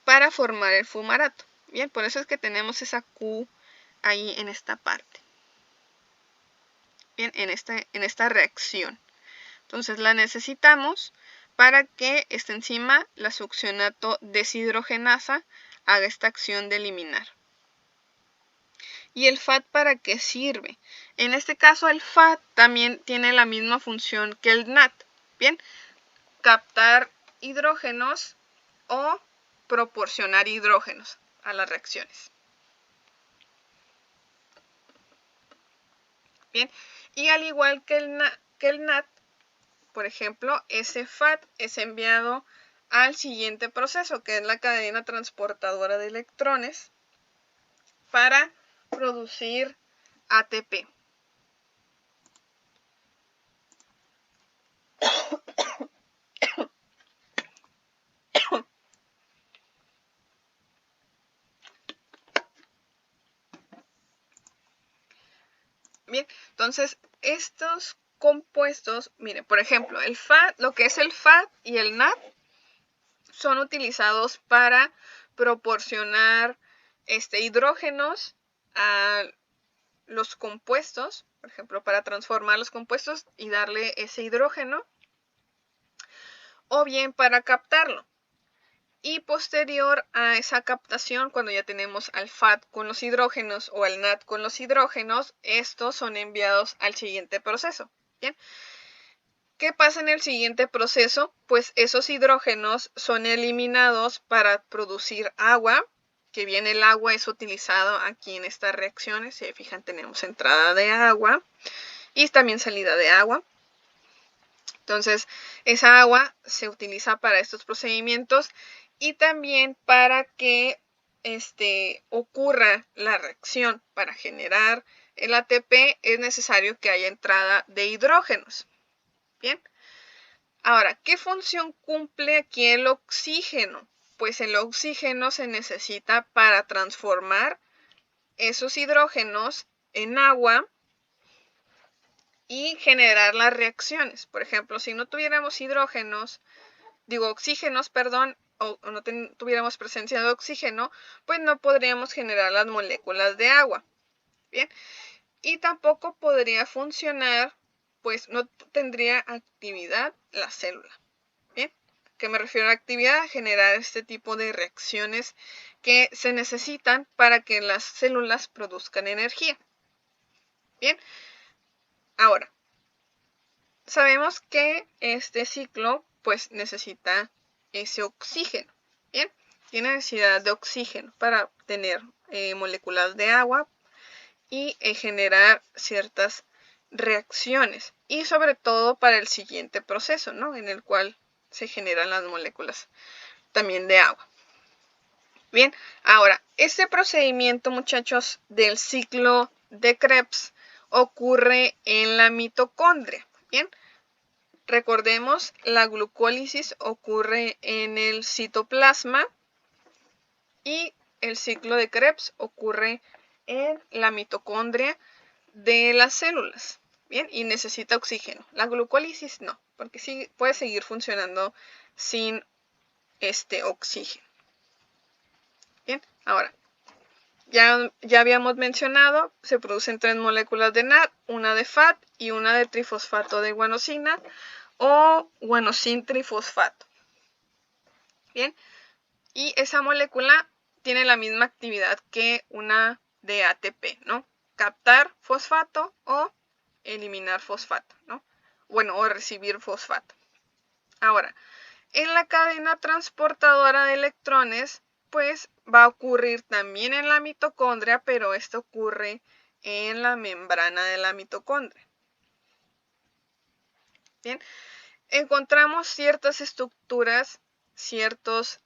para formar el fumarato. Bien, por eso es que tenemos esa Q ahí en esta parte. Bien, en esta reacción. Entonces la necesitamos para que esta enzima, la succionato deshidrogenasa, haga esta acción de eliminar. ¿Y el FAT para qué sirve? En este caso el FAT también tiene la misma función que el NAT. Bien, captar hidrógenos o proporcionar hidrógenos a las reacciones. Bien, y al igual que el NAT, por ejemplo, ese FAT es enviado al siguiente proceso, que es la cadena transportadora de electrones, para producir ATP. Bien, entonces estos compuestos, miren, por ejemplo, el FAT, lo que es el FAT y el NAT son utilizados para proporcionar hidrógenos a los compuestos, por ejemplo, para transformar los compuestos y darle ese hidrógeno, o bien para captarlo. Y posterior a esa captación, cuando ya tenemos al FAT con los hidrógenos o al NAT con los hidrógenos, estos son enviados al siguiente proceso. ¿Bien? ¿Qué pasa en el siguiente proceso? Pues esos hidrógenos son eliminados para producir agua, que bien el agua es utilizado aquí en estas reacciones. Si se fijan, tenemos entrada de agua y también salida de agua. Entonces, esa agua se utiliza para estos procedimientos y también para que ocurra la reacción, para generar el ATP es necesario que haya entrada de hidrógenos. Bien. Ahora, ¿qué función cumple aquí el oxígeno? Pues el oxígeno se necesita para transformar esos hidrógenos en agua y generar las reacciones. Por ejemplo, si no tuviéramos oxígenos, perdón, o no tuviéramos presencia de oxígeno, pues no podríamos generar las moléculas de agua. Bien. Y tampoco podría funcionar, pues no tendría actividad la célula. Bien. ¿Qué me refiero a actividad? Generar este tipo de reacciones que se necesitan para que las células produzcan energía. Bien. Ahora, sabemos que este ciclo pues necesita ese oxígeno. Bien. Tiene necesidad de oxígeno para tener moléculas de agua y generar ciertas reacciones. Y sobre todo para el siguiente proceso, ¿no? En el cual se generan las moléculas también de agua. Bien, ahora, este procedimiento, muchachos, del ciclo de Krebs ocurre en la mitocondria. Bien, recordemos, la glucólisis ocurre en el citoplasma y el ciclo de Krebs ocurre en la mitocondria de las células. Bien, y necesita oxígeno. La glucólisis no, porque sí puede seguir funcionando sin este oxígeno. Bien, ahora, ya habíamos mencionado, se producen 3 moléculas de NAD, una de FAT y una de trifosfato de guanosina o guanosin trifosfato. Bien, y esa molécula tiene la misma actividad que una de ATP, ¿no? Captar fosfato o eliminar fosfato, ¿no? Bueno, o recibir fosfato. Ahora, en la cadena transportadora de electrones, pues va a ocurrir también en la mitocondria, pero esto ocurre en la membrana de la mitocondria. Bien, encontramos ciertas estructuras, ciertos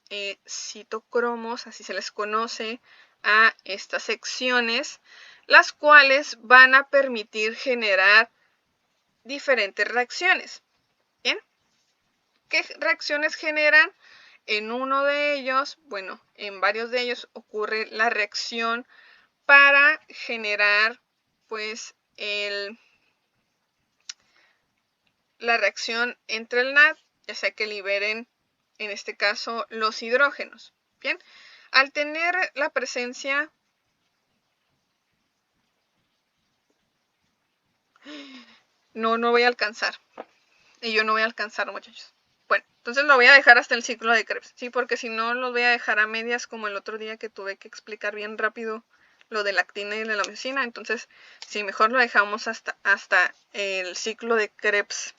citocromos, así se les conoce a estas secciones, las cuales van a permitir generar diferentes reacciones. Bien, ¿qué reacciones generan? En uno de ellos, bueno, en varios de ellos ocurre la reacción para generar, pues, la reacción entre el NAD, ya sea que liberen, en este caso, los hidrógenos. Bien, al tener la presencia no voy a alcanzar. Y yo no voy a alcanzar, muchachos. Bueno, entonces lo voy a dejar hasta el ciclo de Krebs, ¿sí? Porque si no, los voy a dejar a medias como el otro día que tuve que explicar bien rápido lo de la actina y de la miosina. Entonces, sí, mejor lo dejamos hasta el ciclo de Krebs.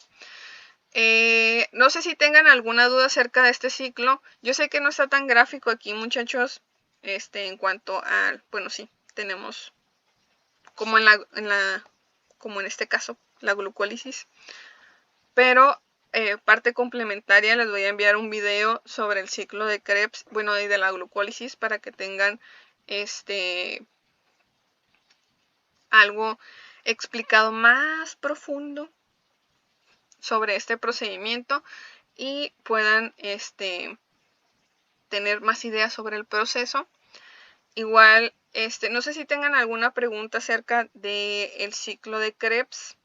No sé si tengan alguna duda acerca de este ciclo. Yo sé que no está tan gráfico aquí, muchachos. En cuanto a, bueno, sí, tenemos como como en este caso, la glucólisis. Pero parte complementaria, les voy a enviar un video sobre el ciclo de Krebs, bueno, y de la glucólisis, para que tengan algo explicado más profundo sobre este procedimiento y puedan tener más ideas sobre el proceso. Igual, no sé si tengan alguna pregunta acerca del ciclo de Krebs.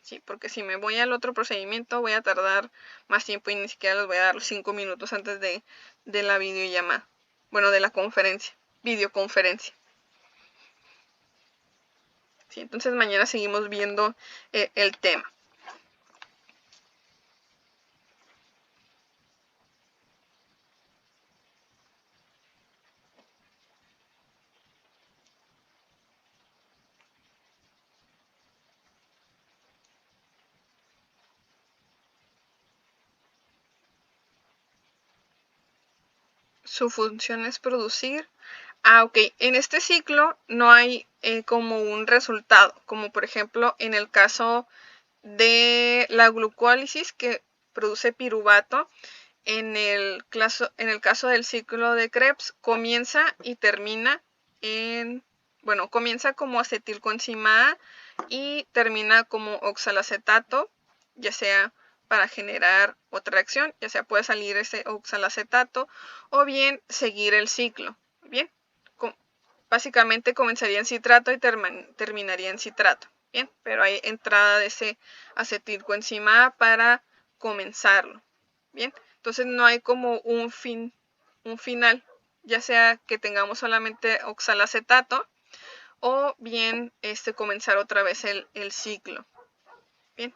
Sí, porque si me voy al otro procedimiento voy a tardar más tiempo y ni siquiera les voy a dar los 5 minutos antes de la videollamada. Bueno, de la conferencia, videoconferencia. Sí, entonces mañana seguimos viendo el tema. Su función es producir. Ok, en este ciclo no hay como un resultado, como por ejemplo en el caso de la glucólisis que produce piruvato. en el caso del ciclo de Krebs, comienza y termina comienza como acetilcoenzima A y termina como oxalacetato, ya sea para generar otra reacción, ya sea puede salir ese oxalacetato o bien seguir el ciclo. Bien, básicamente comenzaría en citrato y terminaría en citrato. Bien, pero hay entrada de ese acetilcoenzima A para comenzarlo. Bien, entonces no hay como un final, ya sea que tengamos solamente oxalacetato o bien comenzar otra vez el ciclo. Bien.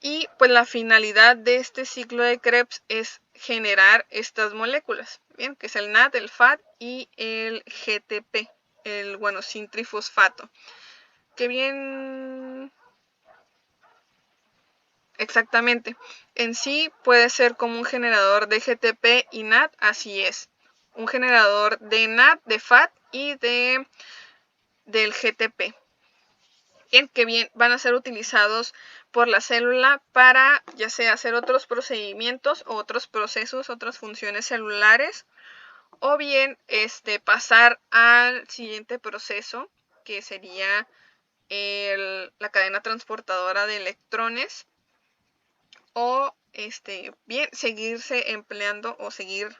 Y pues la finalidad de este ciclo de Krebs es generar estas moléculas, bien, que es el NAD, el FAD y el GTP, el guanosin trifosfato. Que bien, exactamente, en sí puede ser como un generador de GTP y NAD, así es, un generador de NAD, de FAD y del GTP. Bien, que bien van a ser utilizados por la célula para ya sea hacer otros procedimientos o otros procesos, otras funciones celulares, o bien pasar al siguiente proceso, que sería la cadena transportadora de electrones, o bien seguirse empleando o seguir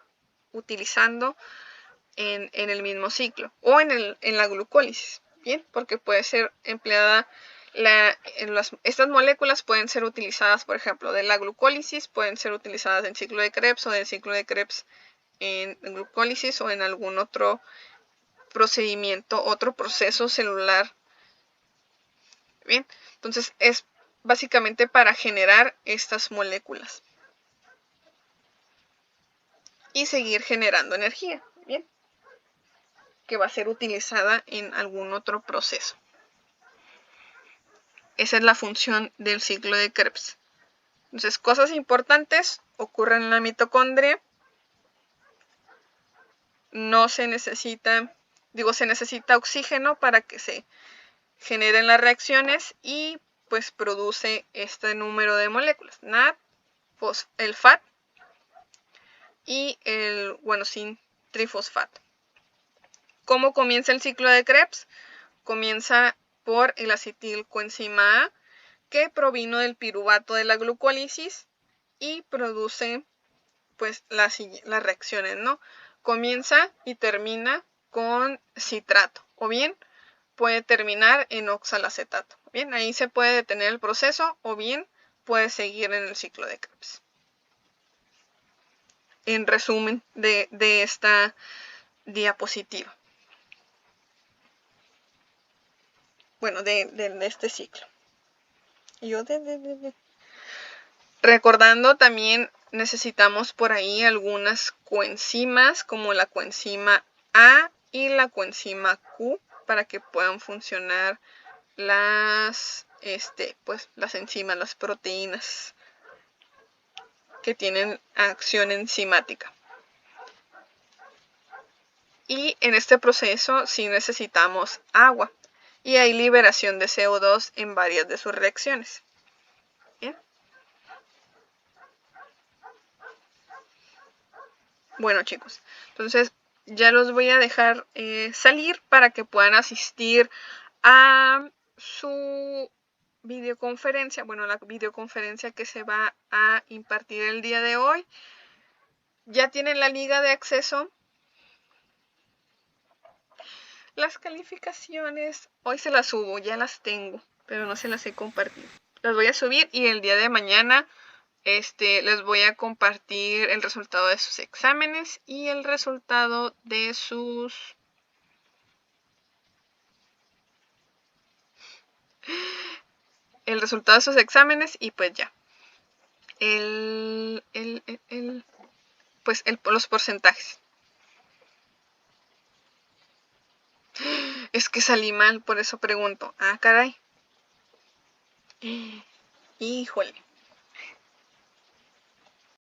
utilizando en el mismo ciclo o en la glucólisis. Bien, porque puede ser empleada estas moléculas pueden ser utilizadas, por ejemplo, de la glucólisis, pueden ser utilizadas en ciclo de Krebs o del ciclo de Krebs en glucólisis o en algún otro procedimiento, otro proceso celular. Bien, entonces es básicamente para generar estas moléculas y seguir generando energía. Bien, que va a ser utilizada en algún otro proceso. Esa es la función del ciclo de Krebs. Entonces, cosas importantes ocurren en la mitocondria. No se necesita, se necesita oxígeno para que se generen las reacciones y pues produce este número de moléculas, NAD, el FAD y el guanosin trifosfato. ¿Cómo comienza el ciclo de Krebs? Comienza por el acetilcoenzima A, que provino del piruvato de la glucólisis y produce pues las reacciones, ¿no? Comienza y termina con citrato, o bien puede terminar en oxalacetato. Bien, ahí se puede detener el proceso o bien puede seguir en el ciclo de Krebs. En resumen de esta diapositiva. Bueno, de este ciclo. Recordando, también necesitamos por ahí algunas coenzimas como la coenzima A y la coenzima Q para que puedan funcionar las enzimas, las proteínas que tienen acción enzimática. Y en este proceso sí necesitamos agua y hay liberación de CO2 en varias de sus reacciones. Bien. Bueno, chicos, entonces ya los voy a dejar salir para que puedan asistir a su videoconferencia, la videoconferencia que se va a impartir el día de hoy. Ya tienen la liga de acceso. Las calificaciones, hoy se las subo, ya las tengo, pero no se las he compartido. Las voy a subir y el día de mañana les voy a compartir el resultado de sus exámenes y el resultado de sus exámenes y pues ya. Los porcentajes. Es que salí mal, por eso pregunto. Ah, caray. Híjole.